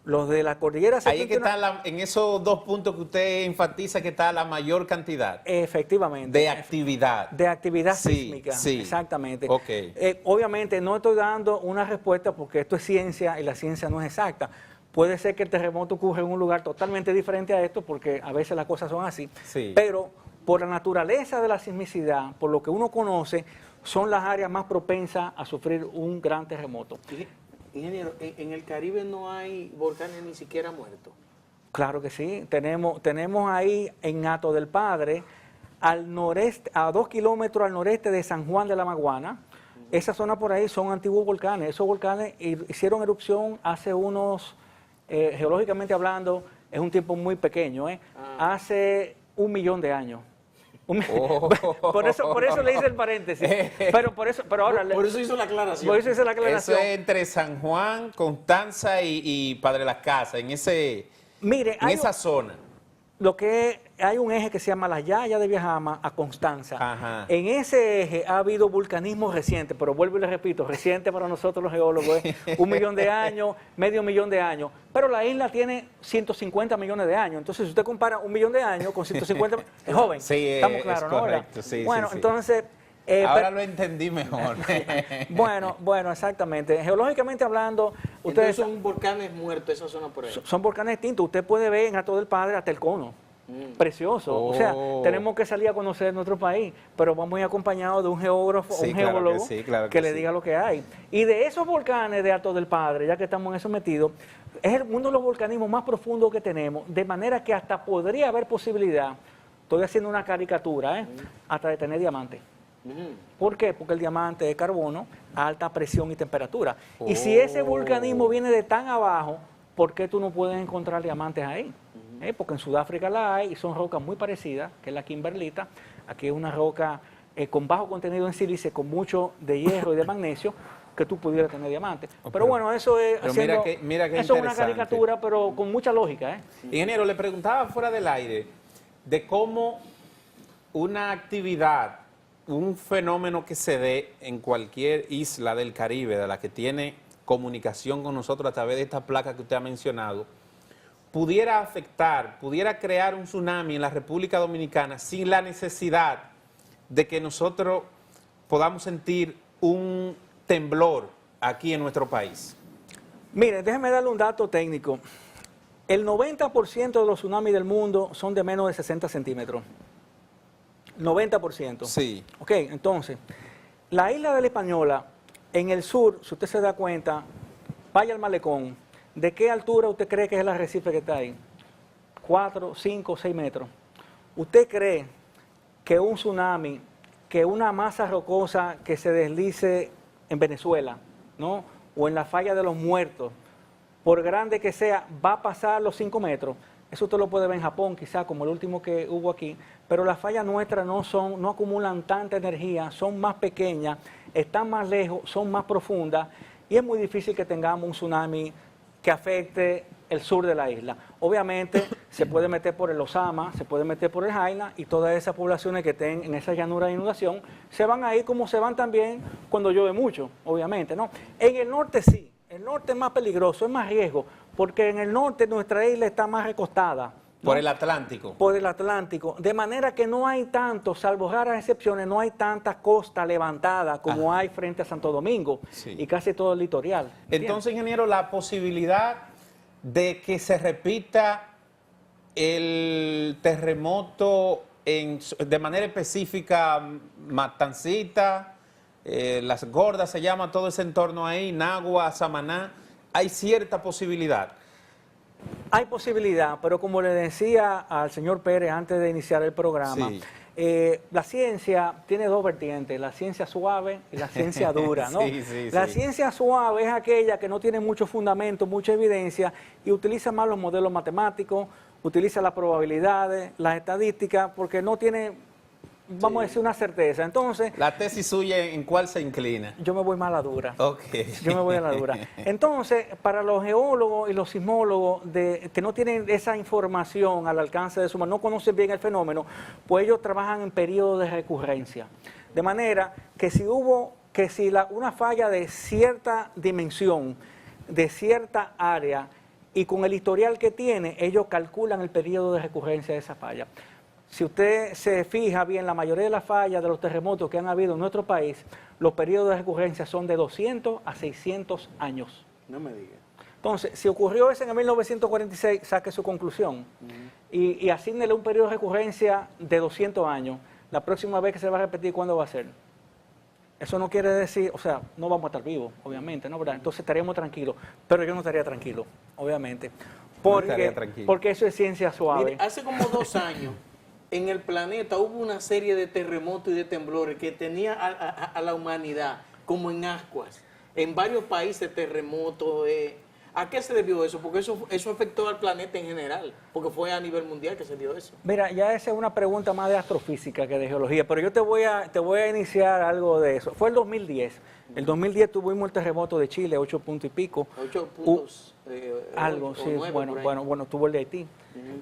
los de la cordillera Ahí es que septentrional. está, en esos dos puntos que usted enfatiza que está la mayor cantidad Efectivamente. de actividad. De actividad Sí, sísmica, sí. exactamente. Ok. Obviamente no estoy dando una respuesta porque esto es ciencia y la ciencia no es exacta. Puede ser que el terremoto ocurra en un lugar totalmente diferente a esto porque a veces las cosas son así. Sí. Pero por la naturaleza de la sismicidad, por lo que uno conoce, son las áreas más propensas a sufrir un gran terremoto. Ingeniero, en el Caribe no hay volcanes ni siquiera muertos. Claro que sí, tenemos ahí en Hato del Padre, al noreste, a 2 kilómetros al noreste de San Juan de la Maguana. Esa zona por ahí son antiguos volcanes. Esos volcanes hicieron erupción hace unos, geológicamente hablando, es un tiempo muy pequeño, hace 1 millón de años. Oh. por eso le hice el paréntesis. Pero ahora Por eso hizo la aclaración. por eso hice la Eso aclaración. es entre San Juan, Constanza y Padre Las Casas, Mire, en esa zona. hay un eje que se llama la Yaya de Viajama a Constanza. Ajá. En ese eje ha habido vulcanismo reciente, pero vuelvo y le repito, reciente para nosotros los geólogos es 1 millón de años, medio millón de años. Pero la isla tiene 150 millones de años. Entonces, si usted compara 1 millón de años con 150, es joven. Sí, Estamos es claros, ¿no? correcto, sí, bueno, sí, sí. entonces... Ahora lo entendí mejor. bueno, exactamente. Geológicamente hablando, ustedes Entonces son volcanes muertos esa zona por ahí. son volcanes distintos. Usted puede ver en Hato del Padre hasta el cono. Precioso. O sea, Oh. tenemos que salir a conocer nuestro país, pero vamos a ir acompañados de un geógrafo o Sí, un claro que geólogo sí, claro que le sí. diga lo que hay. Y de esos volcanes de Hato del Padre, ya que estamos en eso metidos, es uno de los volcanismos más profundos que tenemos, de manera que hasta podría haber posibilidad, estoy haciendo una caricatura, hasta de tener diamantes. ¿Por qué? Porque el diamante es carbono a alta presión y temperatura. Y si ese vulcanismo viene de tan abajo, ¿por qué tú no puedes encontrar diamantes ahí? Porque en Sudáfrica la hay y son rocas muy parecidas, que es la kimberlita. Aquí es una roca con bajo contenido en sílice, con mucho de hierro y de magnesio, que tú pudieras tener diamantes. Pero bueno, eso es pero haciendo, mira qué eso es una interesante. caricatura, pero con mucha lógica. Ingeniero, le preguntaba fuera del aire de cómo una actividad, un fenómeno que se dé en cualquier isla del Caribe, de la que tiene comunicación con nosotros a través de esta placa que usted ha mencionado, pudiera afectar, pudiera crear un tsunami en la República Dominicana sin la necesidad de que nosotros podamos sentir un temblor aquí en nuestro país. Mire, déjeme darle un dato técnico. El 90% de los tsunamis del mundo son de menos de 60 centímetros. 90%. Sí. Ok, entonces, la isla de la Española, en el sur, si usted se da cuenta, vaya al malecón, ¿de qué altura usted cree que es el arrecife que está ahí? 4, 5, 6 metros. ¿Usted cree que un tsunami, que una masa rocosa que se deslice en Venezuela, ¿no? O en la falla de los muertos, por grande que sea, va a pasar los 5 metros? Eso usted lo puede ver en Japón, quizá como el último que hubo aquí, pero las fallas nuestras no acumulan tanta energía, son más pequeñas, están más lejos, son más profundas y es muy difícil que tengamos un tsunami que afecte el sur de la isla. Obviamente se puede meter por el Osama, se puede meter por el Jaina y todas esas poblaciones que estén en esa llanura de inundación se van a ir como se van también cuando llueve mucho, obviamente, ¿no? En el norte sí. El norte es más peligroso, es más riesgo, porque en el norte nuestra isla está más recostada, ¿no? Por el Atlántico. Por el Atlántico, de manera que no hay tanto, salvo raras excepciones, no hay tanta costa levantada como hay frente a Santo Domingo Sí. y casi todo el litoral. Entonces, ingeniero, la posibilidad de que se repita el terremoto de manera específica, Matancita, Las Gordas se llama todo ese entorno ahí, Nagua, Samaná, hay cierta posibilidad. Hay posibilidad, pero como le decía al señor Pérez antes de iniciar el programa, Sí. La ciencia tiene dos vertientes, la ciencia suave y la ciencia dura, ¿no? Sí, La sí. ciencia suave es aquella que no tiene mucho fundamento, mucha evidencia y utiliza más los modelos matemáticos, utiliza las probabilidades, las estadísticas, porque no tiene, vamos a decir, una certeza. Entonces, La tesis suya, ¿en cuál se inclina? yo me voy más a la dura. Ok. Yo me voy a la dura. Entonces, para los geólogos y los sismólogos que no tienen esa información al alcance de su mano, no conocen bien el fenómeno, pues ellos trabajan en periodos de recurrencia. De manera que si una falla de cierta dimensión, de cierta área, y con el historial que tiene, ellos calculan el periodo de recurrencia de esa falla. Si usted se fija bien, la mayoría de las fallas de los terremotos que han habido en nuestro país, los periodos de recurrencia son de 200 a 600 años. No me diga. Entonces, si ocurrió eso en el 1946, saque su conclusión y asígnele un periodo de recurrencia de 200 años. La próxima vez que se va a repetir, ¿cuándo va a ser? Eso no quiere decir, o sea, no vamos a estar vivos, obviamente, ¿no? ¿Verdad? Entonces estaríamos tranquilos, pero yo no estaría tranquilo, obviamente, porque eso es ciencia suave. Mire, hace como 2 años, en el planeta hubo una serie de terremotos y de temblores que tenía a la humanidad como en ascuas. En varios países terremotos. ¿A qué se debió eso? Porque eso afectó al planeta en general, porque fue a nivel mundial que se dio eso. Mira, ya esa es una pregunta más de astrofísica que de geología, pero yo te voy a iniciar algo de eso. Fue el 2010. El 2010 tuvimos el terremoto de Chile, 8 puntos y pico. 8 puntos. Algo, 8 o sí. 9 Bueno, tuvo el de Haití,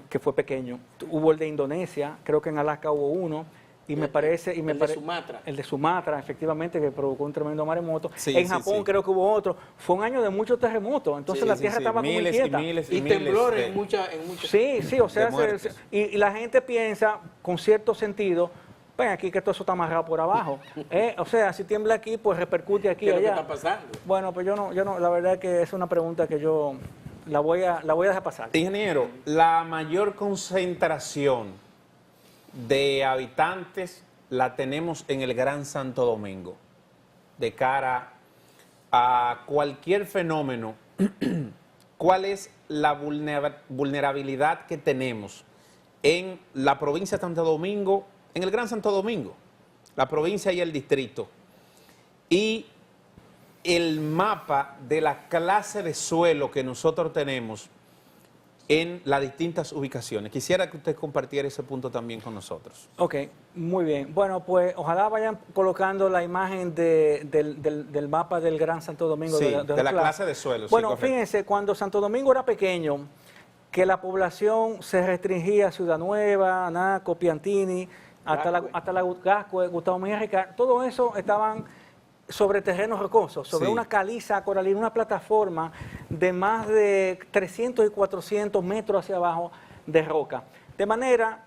que fue pequeño. Hubo el de Indonesia, creo que en Alaska hubo uno. Y me parece... de Sumatra. El de Sumatra, efectivamente, que provocó un tremendo maremoto. Sí, en Japón creo que hubo otro. Fue un año de muchos terremotos, entonces la tierra estaba muy inquieta. Y temblores en muchas... Sí, o sea, y la gente piensa, con cierto sentido, ven aquí que todo eso está amarrado por abajo. O sea, si tiembla aquí, pues repercute aquí y allá. ¿Qué es lo que está pasando? Bueno, pues yo no, la verdad es que es una pregunta que yo la voy a dejar pasar. Ingeniero, la mayor concentración de habitantes la tenemos en el Gran Santo Domingo. De cara a cualquier fenómeno, ¿cuál es la vulnerabilidad que tenemos en la provincia de Santo Domingo, en el Gran Santo Domingo, la provincia y el distrito? Y el mapa de la clase de suelo que nosotros tenemos en las distintas ubicaciones. Quisiera que usted compartiera ese punto también con nosotros. Ok, muy bien. Bueno, pues ojalá vayan colocando la imagen del mapa del Gran Santo Domingo. Sí, de la clase de suelo. Bueno, sí, fíjense, cuando Santo Domingo era pequeño, que la población se restringía a Ciudad Nueva, Anaco, Piantini, hasta la Gascue, Gustavo Mejía Ricard, todo eso estaban sobre terrenos rocosos, sobre una caliza coralina, una plataforma de más de 300 y 400 metros hacia abajo de roca. De manera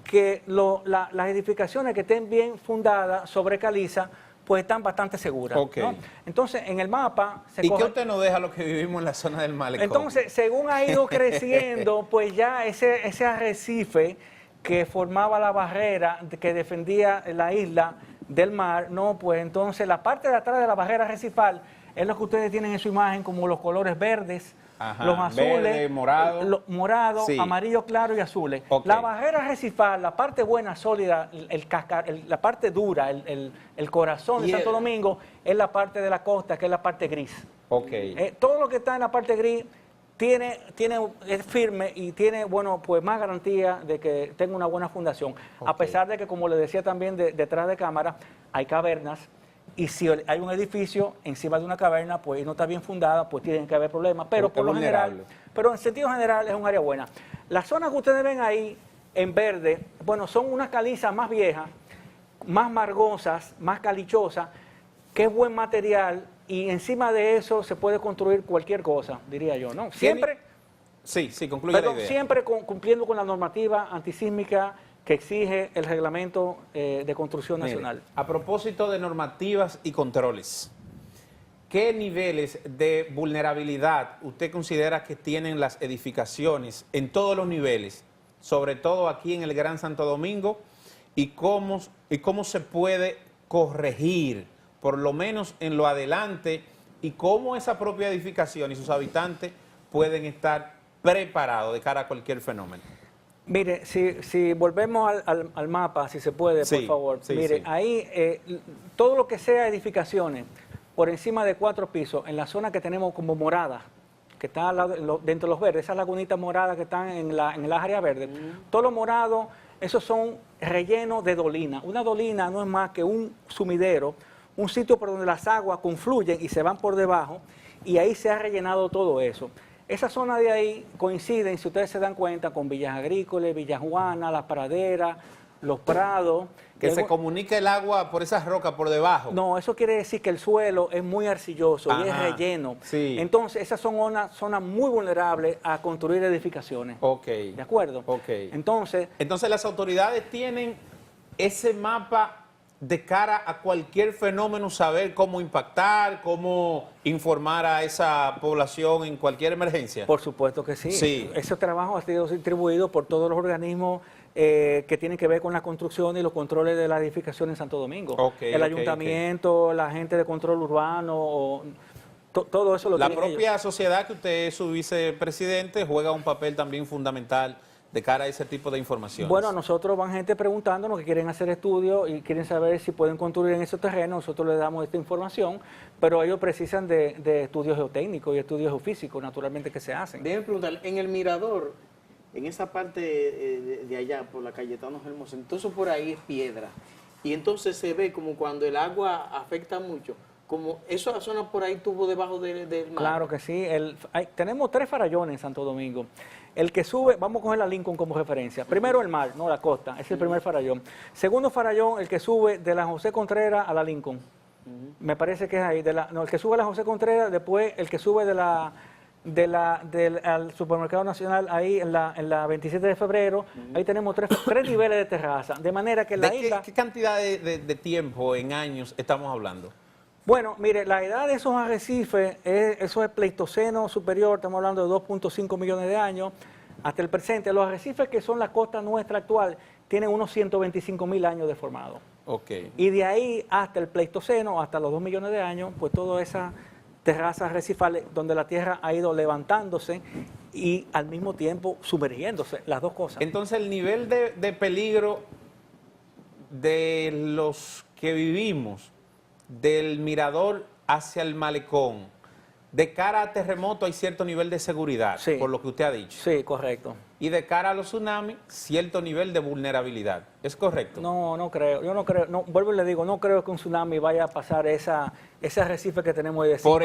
que las edificaciones que estén bien fundadas sobre caliza, pues están bastante seguras. Okay. ¿no? Entonces, en el mapa... ¿Y qué usted nos deja a los que vivimos en la zona del malecón? Entonces, según ha ido creciendo, pues ya ese arrecife que formaba la barrera que defendía la isla del mar, no, pues entonces la parte de atrás de la barrera arrecifal es lo que ustedes tienen en su imagen como los colores verdes, los azules, verde, morado, sí, amarillo claro y azules. Okay. La barrera arrecifal, la parte buena, sólida, la parte dura, el corazón de Santo Domingo, es la parte de la costa, que es la parte gris. Okay. Todo lo que está en la parte gris es firme y tiene, bueno, pues más garantía de que tenga una buena fundación. Okay. A pesar de que, como le decía también detrás de cámara, hay cavernas, y si hay un edificio encima de una caverna, pues no está bien fundada, pues tienen que haber problemas, pero por lo general, pero en sentido general es un área buena. Las zonas que ustedes ven ahí en verde, bueno, son unas calizas más viejas, más margosas, más calichosas, que es buen material. Y encima de eso se puede construir cualquier cosa, diría yo, ¿no? Siempre, sí, concluye la idea. Siempre cumpliendo con la normativa antisísmica que exige el reglamento de construcción nacional. Mire, a propósito de normativas y controles, ¿qué niveles de vulnerabilidad usted considera que tienen las edificaciones en todos los niveles, sobre todo aquí en el Gran Santo Domingo, y cómo se puede corregir, por lo menos en lo adelante, y cómo esa propia edificación y sus habitantes pueden estar preparados de cara a cualquier fenómeno? Mire, si volvemos al mapa, si se puede, por favor. Mire, ahí todo lo que sea edificaciones por encima de 4 pisos, en la zona que tenemos como morada, que está al lado, dentro de los verdes, esas lagunitas moradas que están en la área verde, todo lo morado, esos son rellenos de dolina. Una dolina no es más que un sumidero, un sitio por donde las aguas confluyen y se van por debajo, y ahí se ha rellenado todo eso. Esa zona de ahí coinciden, si ustedes se dan cuenta, con Villas Agrícolas, Villa Juana, Las Praderas, Los Prados. Que se comunica el agua por esas rocas por debajo. No, eso quiere decir que el suelo es muy arcilloso y es Ajá, relleno. sí. Entonces, esas son una zona muy vulnerable a construir edificaciones. Ok. ¿De acuerdo? Ok. Entonces, Las autoridades tienen ese mapa de cara a cualquier fenómeno, saber cómo impactar, cómo informar a esa población en cualquier emergencia. por supuesto que sí. Sí. Ese trabajo ha sido distribuido por todos los organismos que tienen que ver con la construcción y los controles de la edificación en Santo Domingo. Ok, el ok, ayuntamiento, la gente de control urbano, todo eso lo La tienen propia ellos. sociedad, que usted es su vicepresidente, juega un papel también fundamental de cara a ese tipo de informaciones. Bueno, a nosotros van gente preguntándonos que quieren hacer estudios y quieren saber si pueden construir en esos terrenos. Nosotros les damos esta información, pero ellos precisan de estudios geotécnicos y estudios geofísicos, naturalmente, que se hacen. Déjeme preguntar, en el mirador, en esa parte de allá, por la Cayetano Hermoso, entonces por ahí es piedra. Y entonces se ve como cuando el agua afecta mucho, como esa zona por ahí tuvo debajo del mar. Claro que sí. Tenemos 3 farallones en Santo Domingo. El que sube, vamos a coger la Lincoln como referencia. Primero el mar, no la costa, es el primer farallón. Segundo farallón, el que sube de la José Contreras a la Lincoln. Me parece que es ahí. El que sube a la José Contreras, después el que sube al Supermercado Nacional, ahí en la 27 de febrero, ahí tenemos 3 niveles de terraza. De manera que la isla... ¿Qué cantidad de tiempo en años estamos hablando? Bueno, mire, la edad de esos arrecifes, eso es Pleistoceno superior, estamos hablando de 2.5 millones de años, hasta el presente. Los arrecifes que son la costa nuestra actual tienen unos 125.000 años de formado. Ok. Y de ahí hasta el Pleistoceno, hasta los 2 millones de años, pues todas esas terrazas arrecifales donde la Tierra ha ido levantándose y al mismo tiempo sumergiéndose, las dos cosas. Entonces el nivel de peligro de los que vivimos del mirador hacia el malecón, de cara a terremoto hay cierto nivel de seguridad, Sí. por lo que usted ha dicho. Sí, correcto. Y de cara a los tsunamis, cierto nivel de vulnerabilidad. ¿Es correcto? No, no creo. Yo no creo. No, vuelvo y le digo, no creo que un tsunami vaya a pasar ese arrecife que tenemos ahí de 5.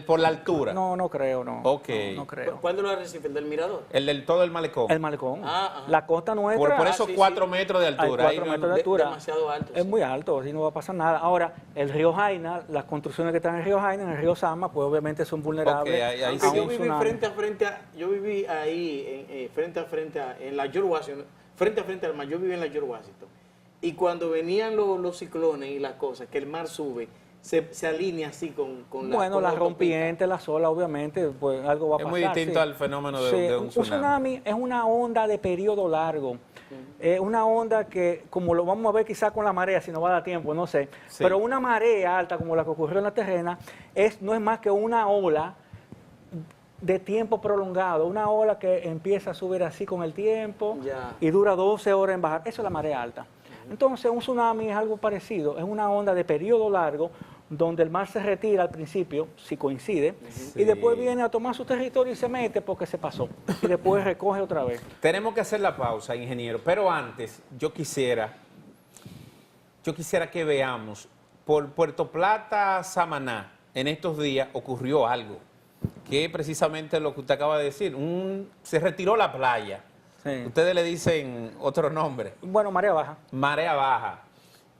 Por la altura. No, no creo, no. Ok. No creo. ¿Cuál de los arrecifes? ¿El del mirador? Todo el malecón. El malecón. Ah, ajá. La costa nuestra. Por esos sí, 4 sí. metros de Hay altura. 4 Ahí no- metros de altura. demasiado alto, Es sí. muy alto, así no va a pasar nada. Ahora, el río Jaina, las construcciones que están en el río Jaina, en el río Sama, pues obviamente son vulnerables Ok, ahí Aunque sí. yo un viví tsunami. yo viví ahí frente a frente en la George Washington, frente a frente al mar, yo viví en la George Washington. Y cuando venían los ciclones y las cosas, que el mar sube, se alinea así con Bueno, con las autopista. rompientes, las olas, obviamente, pues algo va a Es pasar. muy distinto sí. al fenómeno de, Sí, de un tsunami. tsunami es una onda de periodo largo. Una onda que, como lo vamos a ver quizás con la marea, si no va a dar tiempo, no sé. Sí. Pero una marea alta, como la que ocurrió en la terrena, no es más que una ola de tiempo prolongado. Una ola que empieza a subir así con el tiempo Ya. y dura 12 horas en bajar. Eso es la marea alta. Entonces, un tsunami es algo parecido. Es una onda de periodo largo donde el mar se retira al principio, si coincide, y después viene a tomar su territorio y se mete porque se pasó. Y después recoge otra vez. Tenemos que hacer la pausa, ingeniero, pero antes yo quisiera que veamos, por Puerto Plata, Samaná, en estos días ocurrió algo, que es precisamente lo que usted acaba de decir, se retiró la playa. Sí. Ustedes le dicen otro nombre, Bueno, marea baja. marea baja,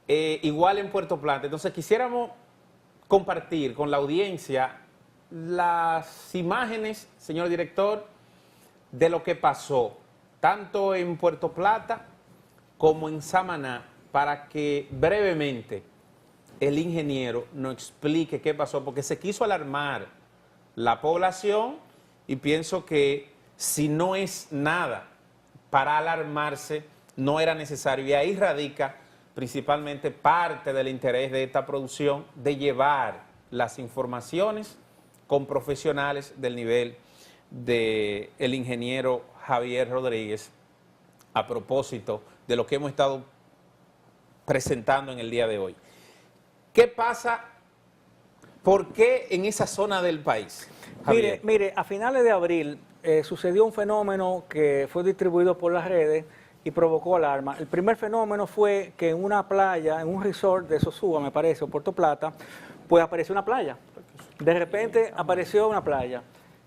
igual en Puerto Plata. Entonces quisiéramos compartir con la audiencia las imágenes, señor director, de lo que pasó, tanto en Puerto Plata como en Samaná, para que brevemente el ingeniero nos explique qué pasó, porque se quiso alarmar la población y pienso que si no es nada para alarmarse, no era necesario. Y ahí radica principalmente parte del interés de esta producción, de llevar las informaciones con profesionales del nivel del ingeniero Javier Rodríguez a propósito de lo que hemos estado presentando en el día de hoy. ¿Qué pasa ¿Por qué en esa zona del país? Javier? Mire, a finales de abril sucedió un fenómeno que fue distribuido por las redes y provocó alarma. El primer fenómeno fue que en una playa, en un resort de Sosúa, me parece, o Puerto Plata, pues apareció una playa. De repente apareció una playa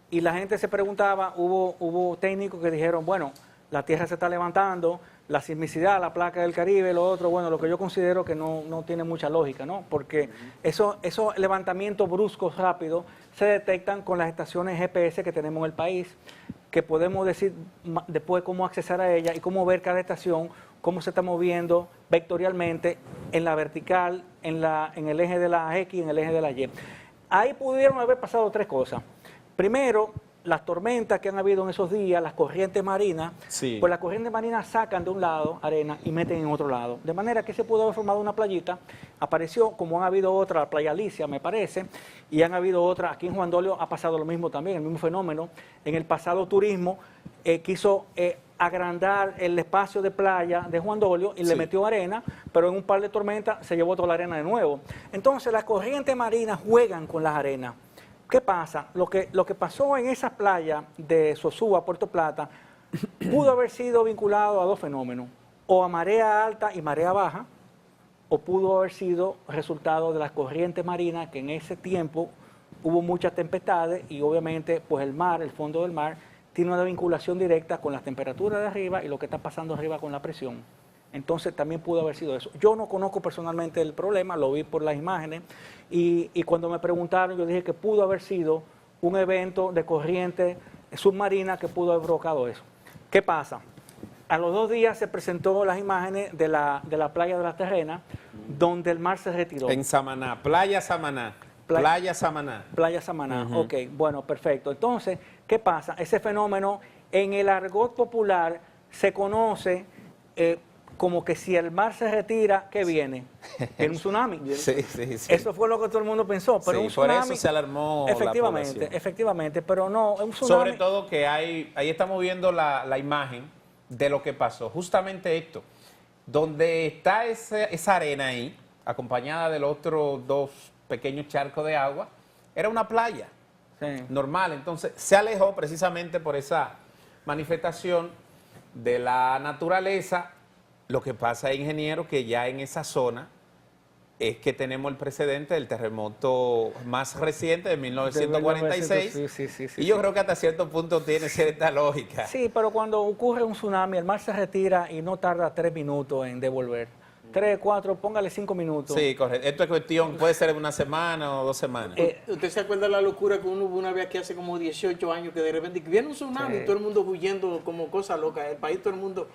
y la gente se preguntaba, hubo técnicos que dijeron, bueno, la tierra se está levantando, la sismicidad, la placa del Caribe, lo otro, bueno, lo que yo considero que no tiene mucha lógica, ¿no? Porque esos levantamientos bruscos rápidos se detectan con las estaciones GPS que tenemos en el país, que podemos decir después cómo accesar a ella y cómo ver cada estación, cómo se está moviendo vectorialmente en la vertical, en el eje de la X y en el eje de la Y. Ahí pudieron haber pasado tres cosas. Primero, las tormentas que han habido en esos días, las corrientes marinas, Sí. pues las corrientes marinas sacan de un lado arena y meten en otro lado. De manera que se pudo haber formado una playita, apareció, como han habido otra, la Playa Alicia, me parece, y han habido otras, aquí en Juan Dolio ha pasado lo mismo también, el mismo fenómeno. En el pasado turismo quiso agrandar el espacio de playa de Juan Dolio y le metió arena, pero en un par de tormentas se llevó toda la arena de nuevo. Entonces las corrientes marinas juegan con las arenas. ¿Qué pasa? Lo que pasó en esa playa de Sosúa, Puerto Plata, pudo haber sido vinculado a dos fenómenos, o a marea alta y marea baja, o pudo haber sido resultado de las corrientes marinas, que en ese tiempo hubo muchas tempestades y obviamente pues el mar, el fondo del mar, tiene una vinculación directa con las temperaturas de arriba y lo que está pasando arriba con la presión. Entonces también pudo haber sido eso. Yo no conozco personalmente el problema, lo vi por las imágenes y cuando me preguntaron yo dije que pudo haber sido un evento de corriente submarina que pudo haber provocado eso. ¿Qué pasa? A los 2 días se presentó las imágenes de la playa de la Terrena, donde el mar se retiró. En Samaná, Playa Samaná. Playa Samaná. Playa Samaná, ok, bueno, perfecto. Entonces, ¿qué pasa? Ese fenómeno en el argot popular se conoce como que si el mar se retira, ¿qué viene? Viene un tsunami. Sí, sí, sí. Eso fue lo que todo el mundo pensó, pero Sí, un tsunami... por eso se alarmó la población. Efectivamente, pero no, un tsunami... Sobre todo que ahí estamos viendo la imagen de lo que pasó. Justamente esto, donde está esa arena ahí, acompañada de los otros 2 pequeños charcos de agua, era una playa normal. Entonces se alejó precisamente por esa manifestación de la naturaleza. Lo que pasa, ingeniero, que ya en esa zona es que tenemos el precedente del terremoto más reciente de 1946. Sí, y yo creo que hasta cierto punto tiene cierta lógica. Sí, pero cuando ocurre un tsunami, el mar se retira y no tarda 3 minutos en devolver. 3, 4, póngale 5 minutos. Sí, correcto. Esto es cuestión, puede ser una semana o 2 semanas. ¿Usted se acuerda de la locura que uno hubo una vez aquí hace como 18 años que de repente viene un tsunami y todo el mundo huyendo como cosa loca? El país, todo el mundo...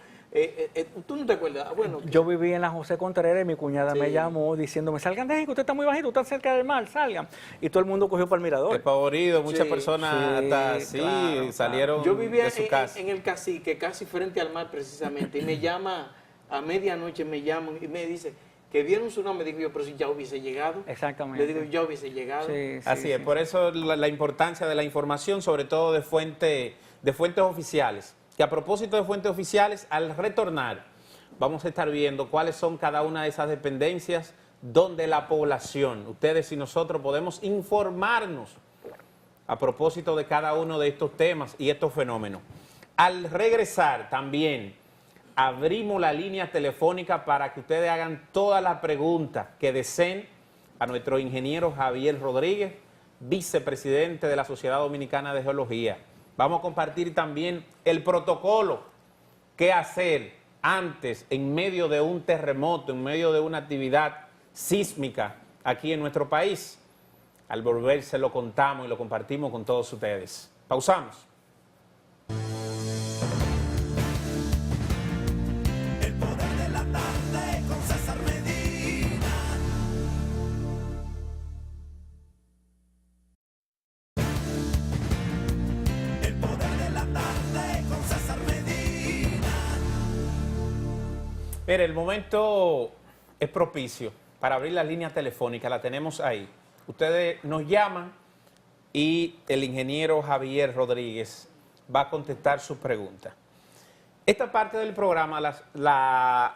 ¿Tú no te acuerdas? Bueno, yo viví en la José Contreras y mi cuñada me llamó diciéndome, salgan de ahí, que usted está muy bajito, está cerca del mar, salgan. Y todo el mundo cogió para el mirador. Despavorido, muchas personas hasta claro, salieron yo vivía de su casa. en el Cacique, casi frente al mar precisamente, y me llama, a medianoche me llaman y me dice que viene un tsunami. Digo yo, pero si ya hubiese llegado. Exactamente. Le digo, ya hubiese llegado. Así es, por eso la importancia de la información, sobre todo de fuentes oficiales. Que a propósito de fuentes oficiales, al retornar, vamos a estar viendo cuáles son cada una de esas dependencias donde la población, ustedes y nosotros, podemos informarnos a propósito de cada uno de estos temas y estos fenómenos. Al regresar también abrimos la línea telefónica para que ustedes hagan todas las preguntas que deseen a nuestro ingeniero Javier Rodríguez, vicepresidente de la Sociedad Dominicana de Geología. Vamos a compartir también el protocolo, qué hacer antes, en medio de un terremoto, en medio de una actividad sísmica aquí en nuestro país. Al volver se lo contamos y lo compartimos con todos ustedes. Pausamos. El poder de la tarde con César Medina. El poder de la tarde con César Medina. Mire, el momento es propicio para abrir la línea telefónica, la tenemos ahí. Ustedes nos llaman y el ingeniero Javier Rodríguez va a contestar sus preguntas. Esta parte del programa la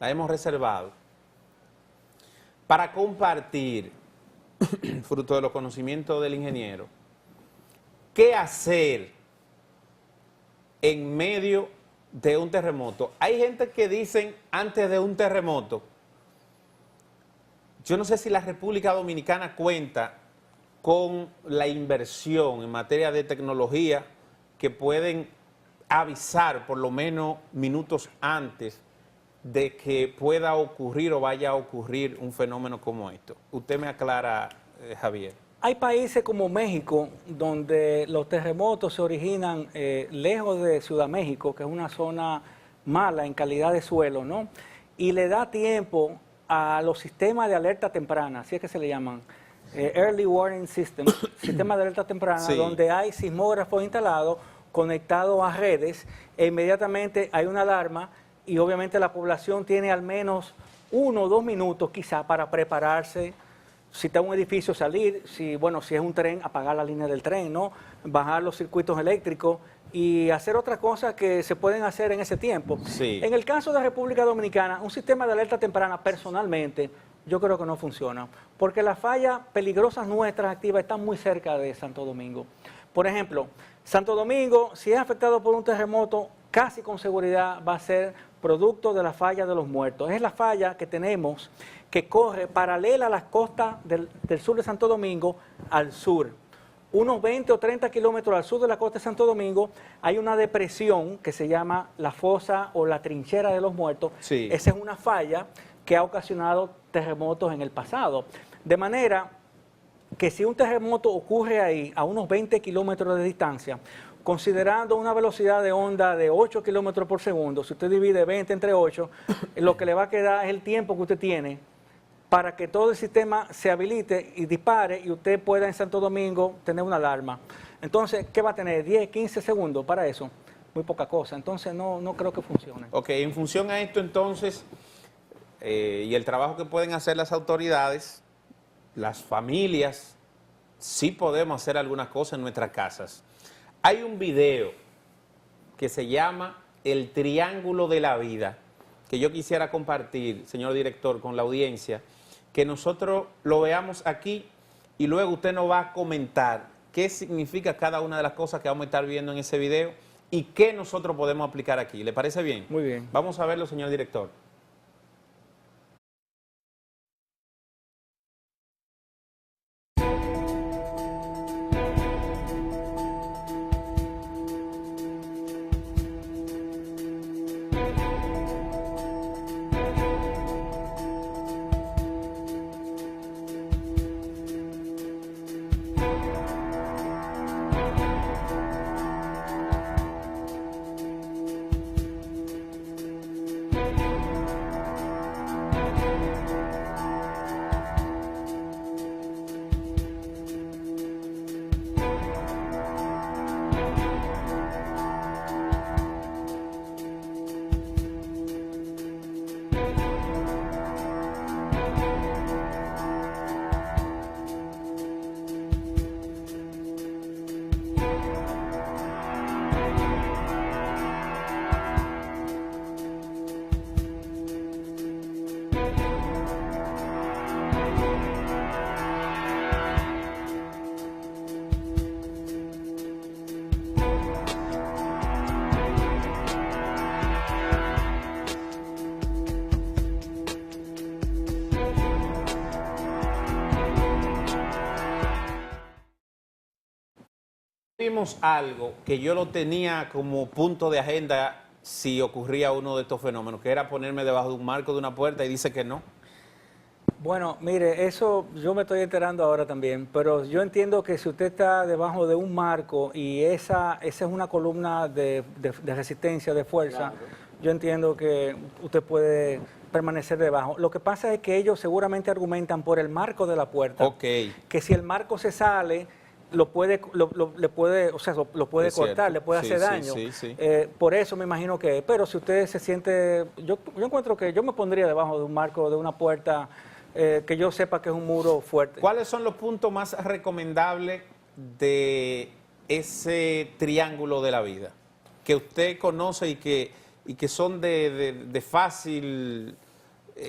hemos reservado para compartir, fruto de los conocimientos del ingeniero, qué hacer en medio de un terremoto. Hay gente que dicen antes de un terremoto, yo no sé si la República Dominicana cuenta con la inversión en materia de tecnología que pueden avisar por lo menos minutos antes de que pueda ocurrir o vaya a ocurrir un fenómeno como esto. Usted me aclara, Javier. Hay países como México donde los terremotos se originan lejos de Ciudad México, que es una zona mala en calidad de suelo, ¿no? Y le da tiempo a los sistemas de alerta temprana, así es que se le llaman, Early Warning System, sistema de alerta temprana, Sí. donde hay sismógrafos instalados conectados a redes, e inmediatamente hay una alarma y obviamente la población tiene al menos 1 o 2 minutos quizá para prepararse. Si está un edificio, salir, si es un tren, apagar la línea del tren, ¿no? Bajar los circuitos eléctricos y hacer otras cosas que se pueden hacer en ese tiempo. Sí. En el caso de República Dominicana, un sistema de alerta temprana, personalmente, yo creo que no funciona, porque las fallas peligrosas nuestras activas están muy cerca de Santo Domingo. Por ejemplo, Santo Domingo, si es afectado por un terremoto, casi con seguridad va a ser producto de la falla de los muertos. Es la falla que tenemos que corre paralela a las costas del sur de Santo Domingo al sur. Unos 20 o 30 kilómetros al sur de la costa de Santo Domingo hay una depresión que se llama la fosa o la trinchera de los muertos. Sí. Esa es una falla que ha ocasionado terremotos en el pasado. De manera que si un terremoto ocurre ahí a unos 20 kilómetros de distancia, considerando una velocidad de onda de 8 kilómetros por segundo, si usted divide 20 entre 8, lo que le va a quedar es el tiempo que usted tiene para que todo el sistema se habilite y dispare y usted pueda en Santo Domingo tener una alarma. Entonces, ¿qué va a tener? 10, 15 segundos para eso. Muy poca cosa. Entonces, no creo que funcione. Ok, en función a esto entonces, y el trabajo que pueden hacer las autoridades, las familias, sí podemos hacer algunas cosas en nuestras casas. Hay un video que se llama El Triángulo de la Vida, que yo quisiera compartir, señor director, con la audiencia, que nosotros lo veamos aquí y luego usted nos va a comentar qué significa cada una de las cosas que vamos a estar viendo en ese video y qué nosotros podemos aplicar aquí. ¿Le parece bien? Muy bien. Vamos a verlo, señor director. Vimos algo que yo lo tenía como punto de agenda si ocurría uno de estos fenómenos, que era ponerme debajo de un marco de una puerta y dice que no. Bueno, mire, eso yo me estoy enterando ahora también, pero yo entiendo que si usted está debajo de un marco y esa es una columna de resistencia, de fuerza, yo entiendo que usted puede permanecer debajo. Lo que pasa es que ellos seguramente argumentan por el marco de la puerta, Ok. que si el marco se sale, lo puede Es cortar, cierto. le puede Sí, hacer sí, daño. sí, sí. Por eso me imagino que, pero si usted se siente, yo encuentro que yo me pondría debajo de un marco, de una puerta, que yo sepa que es un muro fuerte. ¿Cuáles son los puntos más recomendables de ese triángulo de la vida que usted conoce y que son de fácil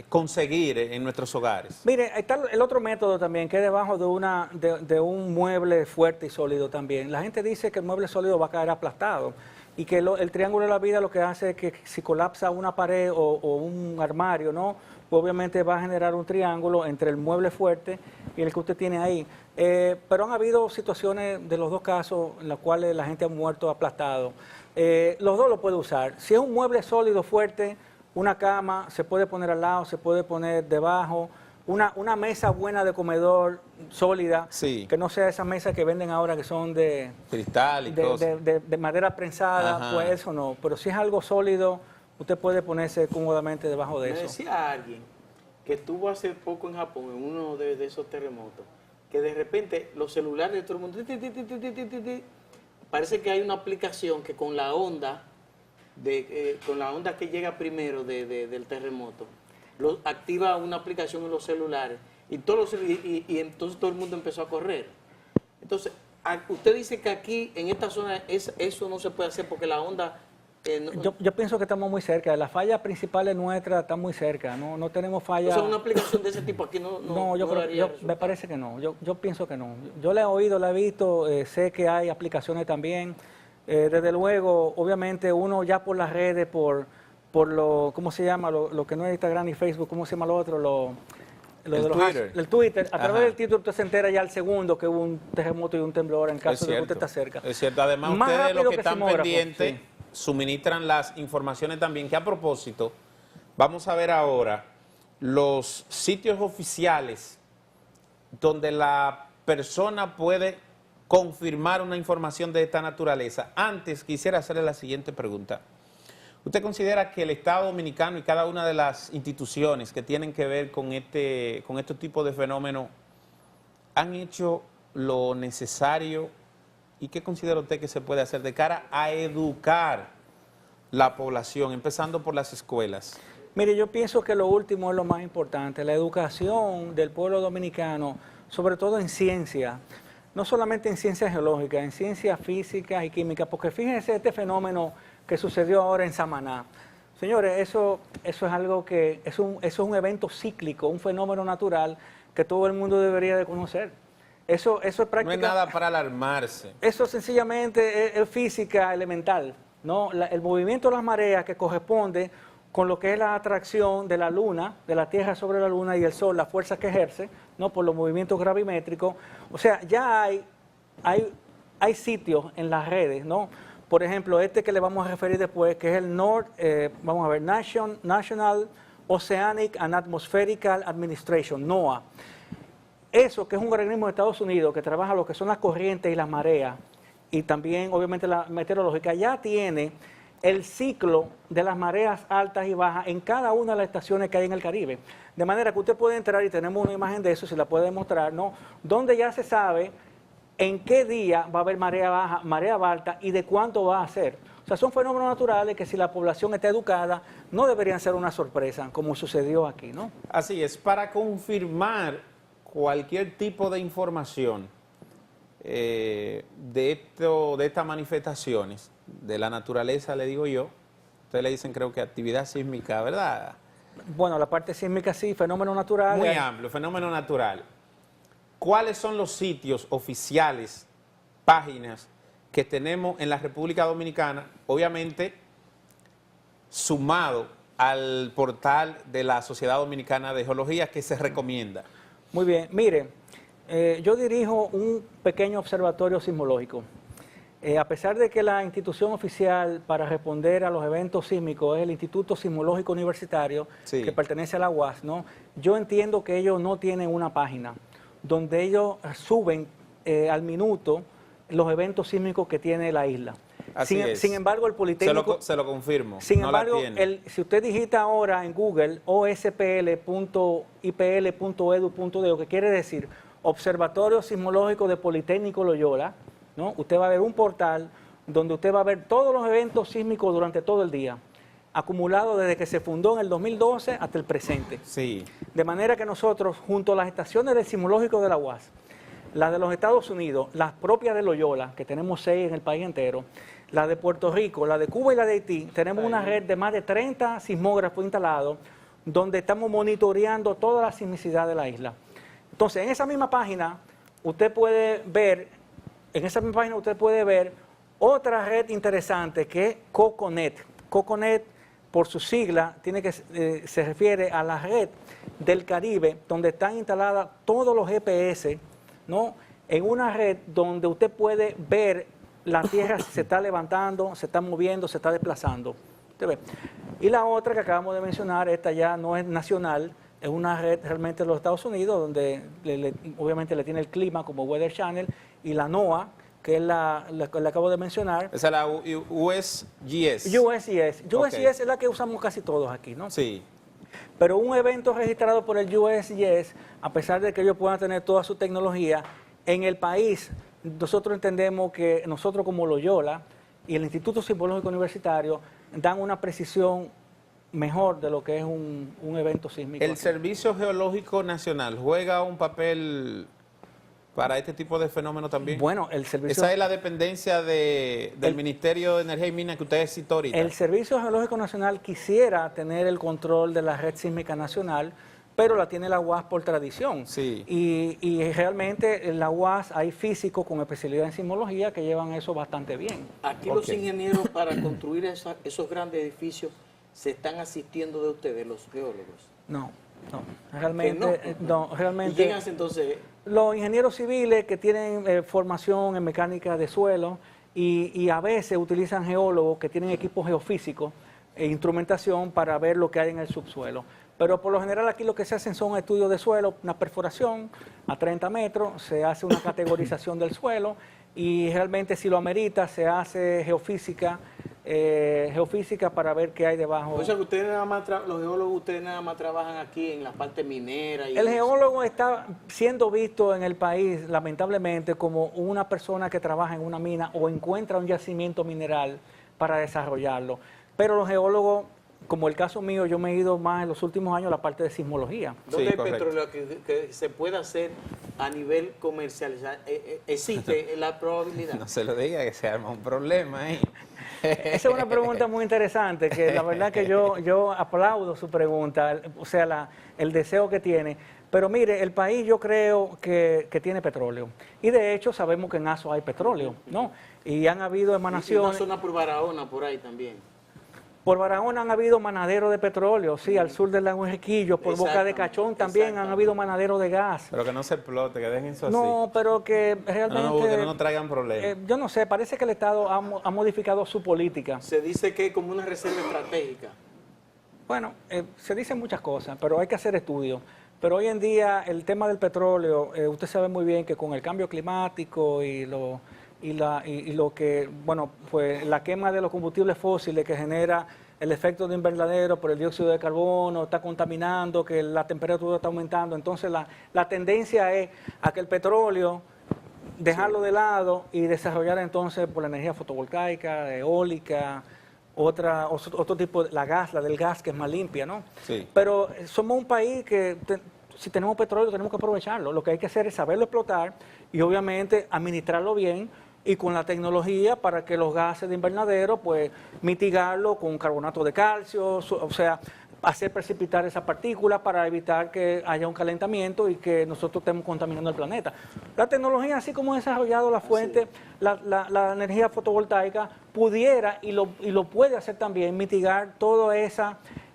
conseguir en nuestros hogares? Mire, está el otro método también, que es debajo de un mueble fuerte y sólido también. La gente dice que el mueble sólido va a caer aplastado y que el triángulo de la vida lo que hace es que si colapsa una pared o un armario, ¿no? Pues obviamente va a generar un triángulo entre el mueble fuerte y el que usted tiene ahí. Pero han habido situaciones de los dos casos en las cuales la gente ha muerto aplastado. Los dos lo puede usar. Si es un mueble sólido, fuerte, una cama, se puede poner al lado, se puede poner debajo. Una mesa buena de comedor, sólida, Sí. que no sea esas mesas que venden ahora que son de Cristal y cosas. de madera prensada, Ajá. pues eso no. Pero si es algo sólido, usted puede ponerse cómodamente debajo de Me eso. decía alguien que estuvo hace poco en Japón, en uno de esos terremotos, que de repente los celulares de todo el mundo, parece que hay una aplicación que con la onda, que llega primero del terremoto, activa una aplicación en los celulares y entonces todo el mundo empezó a correr. Entonces, usted dice que aquí, en esta zona, eso no se puede hacer porque la onda... Yo pienso que estamos muy cerca. Las fallas principales nuestras están muy cerca. No tenemos fallas. O sea, una aplicación de ese tipo aquí No, yo creo, daría me resultado. parece que no. Yo pienso que no. Yo la he oído, la he visto, sé que hay aplicaciones también. Desde luego, obviamente, uno ya por las redes, por lo, ¿cómo se llama? Lo que no es Instagram ni Facebook, ¿cómo se llama lo otro? El Twitter. A través Ajá. del Twitter usted se entera ya al segundo que hubo un terremoto y un temblor en caso de que usted está cerca. Es cierto. Además, Más ustedes rápido los que que están sismógrafo, pendientes sí. suministran las informaciones también, que a propósito, vamos a ver ahora los sitios oficiales donde la persona puede confirmar una información de esta naturaleza. Antes quisiera hacerle la siguiente pregunta. ¿Usted considera que el Estado Dominicano y cada una de las instituciones que tienen que ver con este tipo de fenómenos han hecho lo necesario? ¿Y qué considera usted que se puede hacer de cara a educar la población, empezando por las escuelas? Mire, yo pienso que lo último es lo más importante, la educación del pueblo dominicano, sobre todo en ciencia, no solamente en ciencias geológicas, en ciencias físicas y químicas, porque fíjense este fenómeno que sucedió ahora en Samaná. Señores, eso es algo que eso es un evento cíclico, un fenómeno natural que todo el mundo debería de conocer. Eso es prácticamente... No es nada para alarmarse. Eso sencillamente es física elemental, ¿no? El movimiento de las mareas que corresponde con lo que es la atracción de la Luna, de la Tierra sobre la Luna y el Sol, la fuerza que ejerce, ¿no? Por los movimientos gravimétricos. O sea, ya hay sitios en las redes, ¿no? Por ejemplo, este que le vamos a referir después, que es el National Oceanic and Atmospherical Administration, NOAA. Eso, que es un organismo de Estados Unidos que trabaja lo que son las corrientes y las mareas, y también, obviamente, la meteorológica, ya tiene el ciclo de las mareas altas y bajas en cada una de las estaciones que hay en el Caribe. De manera que usted puede entrar, y tenemos una imagen de eso, si la puede mostrar, ¿no? Donde ya se sabe en qué día va a haber marea baja, marea alta y de cuánto va a ser. O sea, son fenómenos naturales que si la población está educada, no deberían ser una sorpresa, como sucedió aquí, ¿no? Así es, para confirmar cualquier tipo de información de estas manifestaciones de la naturaleza, le digo yo, ustedes le dicen, creo que actividad sísmica, ¿verdad? Bueno, la parte sísmica sí, fenómeno natural. Muy amplio, fenómeno natural. ¿Cuáles son los sitios oficiales, páginas que tenemos en la República Dominicana? Obviamente, sumado al portal de la Sociedad Dominicana de Geología, que se recomienda. Muy bien, mire, yo dirijo un pequeño observatorio sismológico. A pesar de que la institución oficial para responder a los eventos sísmicos es el Instituto Sismológico Universitario, Sí. que pertenece a la UAS, ¿no? Yo entiendo que ellos no tienen una página donde ellos suben al minuto los eventos sísmicos que tiene la isla. Así es. Sin embargo, el Politécnico... Se lo confirmo. Sin no la embargo, tiene. si usted digita ahora en Google ospl.ipl.edu.de, que quiere decir Observatorio Sismológico de Politécnico Loyola, ¿no? Usted va a ver un portal donde usted va a ver todos los eventos sísmicos durante todo el día, acumulados desde que se fundó en el 2012 hasta el presente. Sí. De manera que nosotros, junto a las estaciones del sismológico de la UAS, las de los Estados Unidos, las propias de Loyola, que tenemos 6 en el país entero, la de Puerto Rico, la de Cuba y la de Haití, tenemos una red de más de 30 sismógrafos instalados, donde estamos monitoreando toda la sismicidad de la isla. Entonces, en esa misma página, usted puede ver otra red interesante que es COCONET. COCONET, por su sigla, se refiere a la red del Caribe, donde están instaladas todos los GPS, ¿no? En una red donde usted puede ver la tierra si se está levantando, se está moviendo, se está desplazando. ¿Usted ve? Y la otra que acabamos de mencionar, esta ya no es nacional, es una red realmente de los Estados Unidos, donde obviamente le tiene el clima como Weather Channel, y la NOAA, que es la que le acabo de mencionar. Esa es la USGS. USGS. USGS Ok. es la que usamos casi todos aquí, ¿no? Sí. Pero un evento registrado por el USGS, a pesar de que ellos puedan tener toda su tecnología, en el país nosotros entendemos que nosotros como Loyola y el Instituto Sismológico Universitario dan una precisión mejor de lo que es un evento sísmico. ¿El aquí. Servicio Geológico Nacional juega un papel para este tipo de fenómenos también? Bueno, el servicio... Esa es la dependencia del Ministerio de Energía y Minas que usted citó ahorita. El Servicio Geológico Nacional quisiera tener el control de la red sísmica nacional, pero la tiene la UAS por tradición. Sí. Y realmente en la UAS hay físicos con especialidad en sismología que llevan eso bastante bien. Aquí Ok. los ingenieros para construir esos grandes edificios se están asistiendo de ustedes, los geólogos. No, realmente, no, ¿Y realmente... quién hace entonces? Los ingenieros civiles que tienen formación en mecánica de suelo y a veces utilizan geólogos que tienen equipos geofísicos e instrumentación para ver lo que hay en el subsuelo. Pero por lo general aquí lo que se hacen son estudios de suelo, una perforación a 30 metros, se hace una categorización del suelo y realmente si lo amerita se hace geofísica para ver qué hay debajo. O sea que ustedes nada más, los geólogos, ustedes nada más trabajan aquí en la parte minera. Y El geólogo está siendo visto en el país, lamentablemente, como una persona que trabaja en una mina o encuentra un yacimiento mineral para desarrollarlo. Pero los geólogos, como el caso mío, yo me he ido más en los últimos años a la parte de sismología. ¿Dónde Sí, hay correcto. petróleo que se pueda hacer a nivel comercial? O sea, ¿existe la probabilidad? No se lo diga que se arma un problema ahí. Esa es una pregunta muy interesante, que la verdad que yo aplaudo su pregunta, o sea, el deseo que tiene. Pero mire, el país yo creo que tiene petróleo. Y de hecho sabemos que en Aso hay petróleo, ¿no? Y han habido Y una emanaciones. zona por Barahona, por ahí también. Por Barahona han habido manaderos de petróleo, sí, al sur del lago Enriquillo. Por Boca de Exactamente, Cachón también han exactamente. habido manaderos de gas. Pero que no se explote, que dejen eso así. No, pero que que realmente... no nos traigan problemas. yo no sé, parece que el Estado ha modificado su política. Se dice que es como una reserva estratégica. Bueno, se dicen muchas cosas, pero hay que hacer estudios. Pero hoy en día el tema del petróleo, usted sabe muy bien que con el cambio climático y lo que, bueno, pues la quema de los combustibles fósiles que genera el efecto de invernadero por el dióxido de carbono, está contaminando, que la temperatura está aumentando. Entonces la tendencia es a que el petróleo, dejarlo de lado y desarrollar entonces por la energía fotovoltaica, eólica, otro tipo, la del gas que es más limpia, ¿no? Sí. Pero somos un país que si tenemos petróleo tenemos que aprovecharlo. Lo que hay que hacer es saberlo explotar y obviamente administrarlo bien y con la tecnología para que los gases de invernadero, pues mitigarlo con carbonato de calcio, o sea, hacer precipitar esas partículas para evitar que haya un calentamiento y que nosotros estemos contaminando el planeta. La tecnología, así como ha desarrollado la fuente, la energía fotovoltaica, pudiera y lo puede hacer también, mitigar todos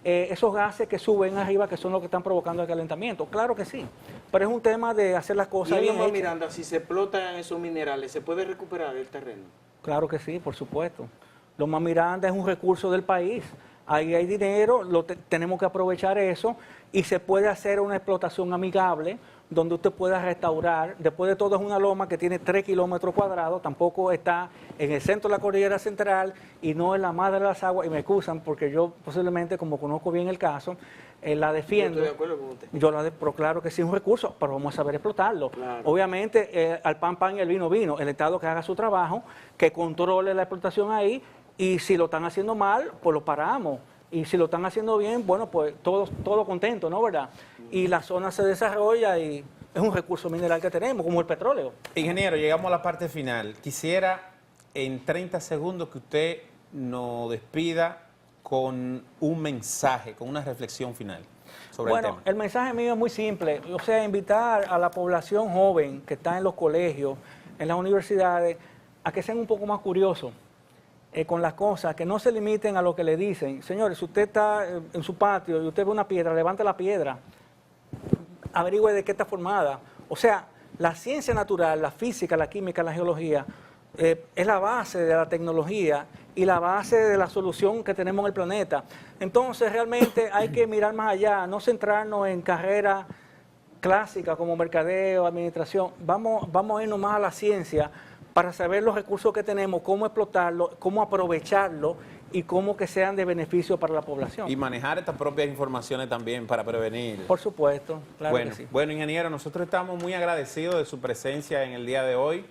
esos gases que suben arriba, que son los que están provocando el calentamiento. Claro que sí, pero es un tema de hacer las Y cosas en bien Loma hechas. Miranda, si se explotan esos minerales, ¿se puede recuperar el terreno? Claro que sí, por supuesto. Loma Miranda es un recurso del país. Ahí hay dinero, tenemos que aprovechar eso y se puede hacer una explotación amigable donde usted pueda restaurar. Después de todo es una loma que tiene 3 kilómetros cuadrados, tampoco está en el centro de la cordillera central y no en la madre de las aguas. Y me excusan porque yo posiblemente, como conozco bien el caso, la defiendo. Yo estoy de acuerdo con usted. Pero claro que sí es un recurso, pero vamos a saber explotarlo. Claro. Obviamente, al pan y el vino. El Estado que haga su trabajo, que controle la explotación ahí, y si lo están haciendo mal, pues lo paramos. Y si lo están haciendo bien, bueno, pues todo contento, ¿no? ¿Verdad? Y la zona se desarrolla y es un recurso mineral que tenemos, como el petróleo. Ingeniero, llegamos a la parte final. Quisiera en 30 segundos que usted nos despida con un mensaje, con una reflexión final. sobre el Bueno, tema. el mensaje mío es muy simple, o sea, invitar a la población joven que está en los colegios, en las universidades, a que sean un poco más curiosos con las cosas, que no se limiten a lo que le dicen. Señores, si usted está en su patio y usted ve una piedra, levante la piedra, averigüe de qué está formada. O sea, la ciencia natural, la física, la química, la geología, es la base de la tecnología y la base de la solución que tenemos en el planeta. Entonces, realmente hay que mirar más allá, no centrarnos en carreras clásicas como mercadeo, administración. Vamos a irnos más a la ciencia para saber los recursos que tenemos, cómo explotarlos, cómo aprovecharlos y cómo que sean de beneficio para la población. Y manejar estas propias informaciones también para prevenir. Por supuesto, claro Bueno, que sí. bueno, ingeniero, nosotros estamos muy agradecidos de su presencia en el día de hoy.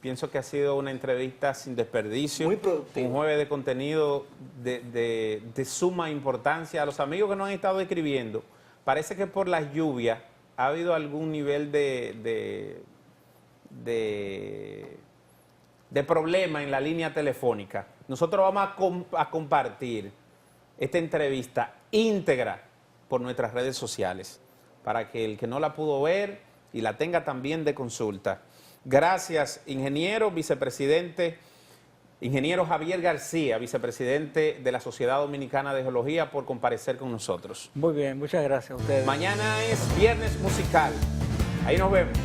Pienso que ha sido una entrevista sin desperdicio. Muy productiva. Un jueves de contenido de suma importancia. A los amigos que nos han estado escribiendo, parece que por las lluvias ha habido algún nivel de problema en la línea telefónica. Nosotros vamos a compartir esta entrevista íntegra por nuestras redes sociales para que el que no la pudo ver y la tenga también de consulta. Gracias, ingeniero, vicepresidente, ingeniero Javier García, vicepresidente de la Sociedad Dominicana de Geología, por comparecer con nosotros. Muy bien, muchas gracias a ustedes. Mañana es Viernes Musical. Ahí nos vemos.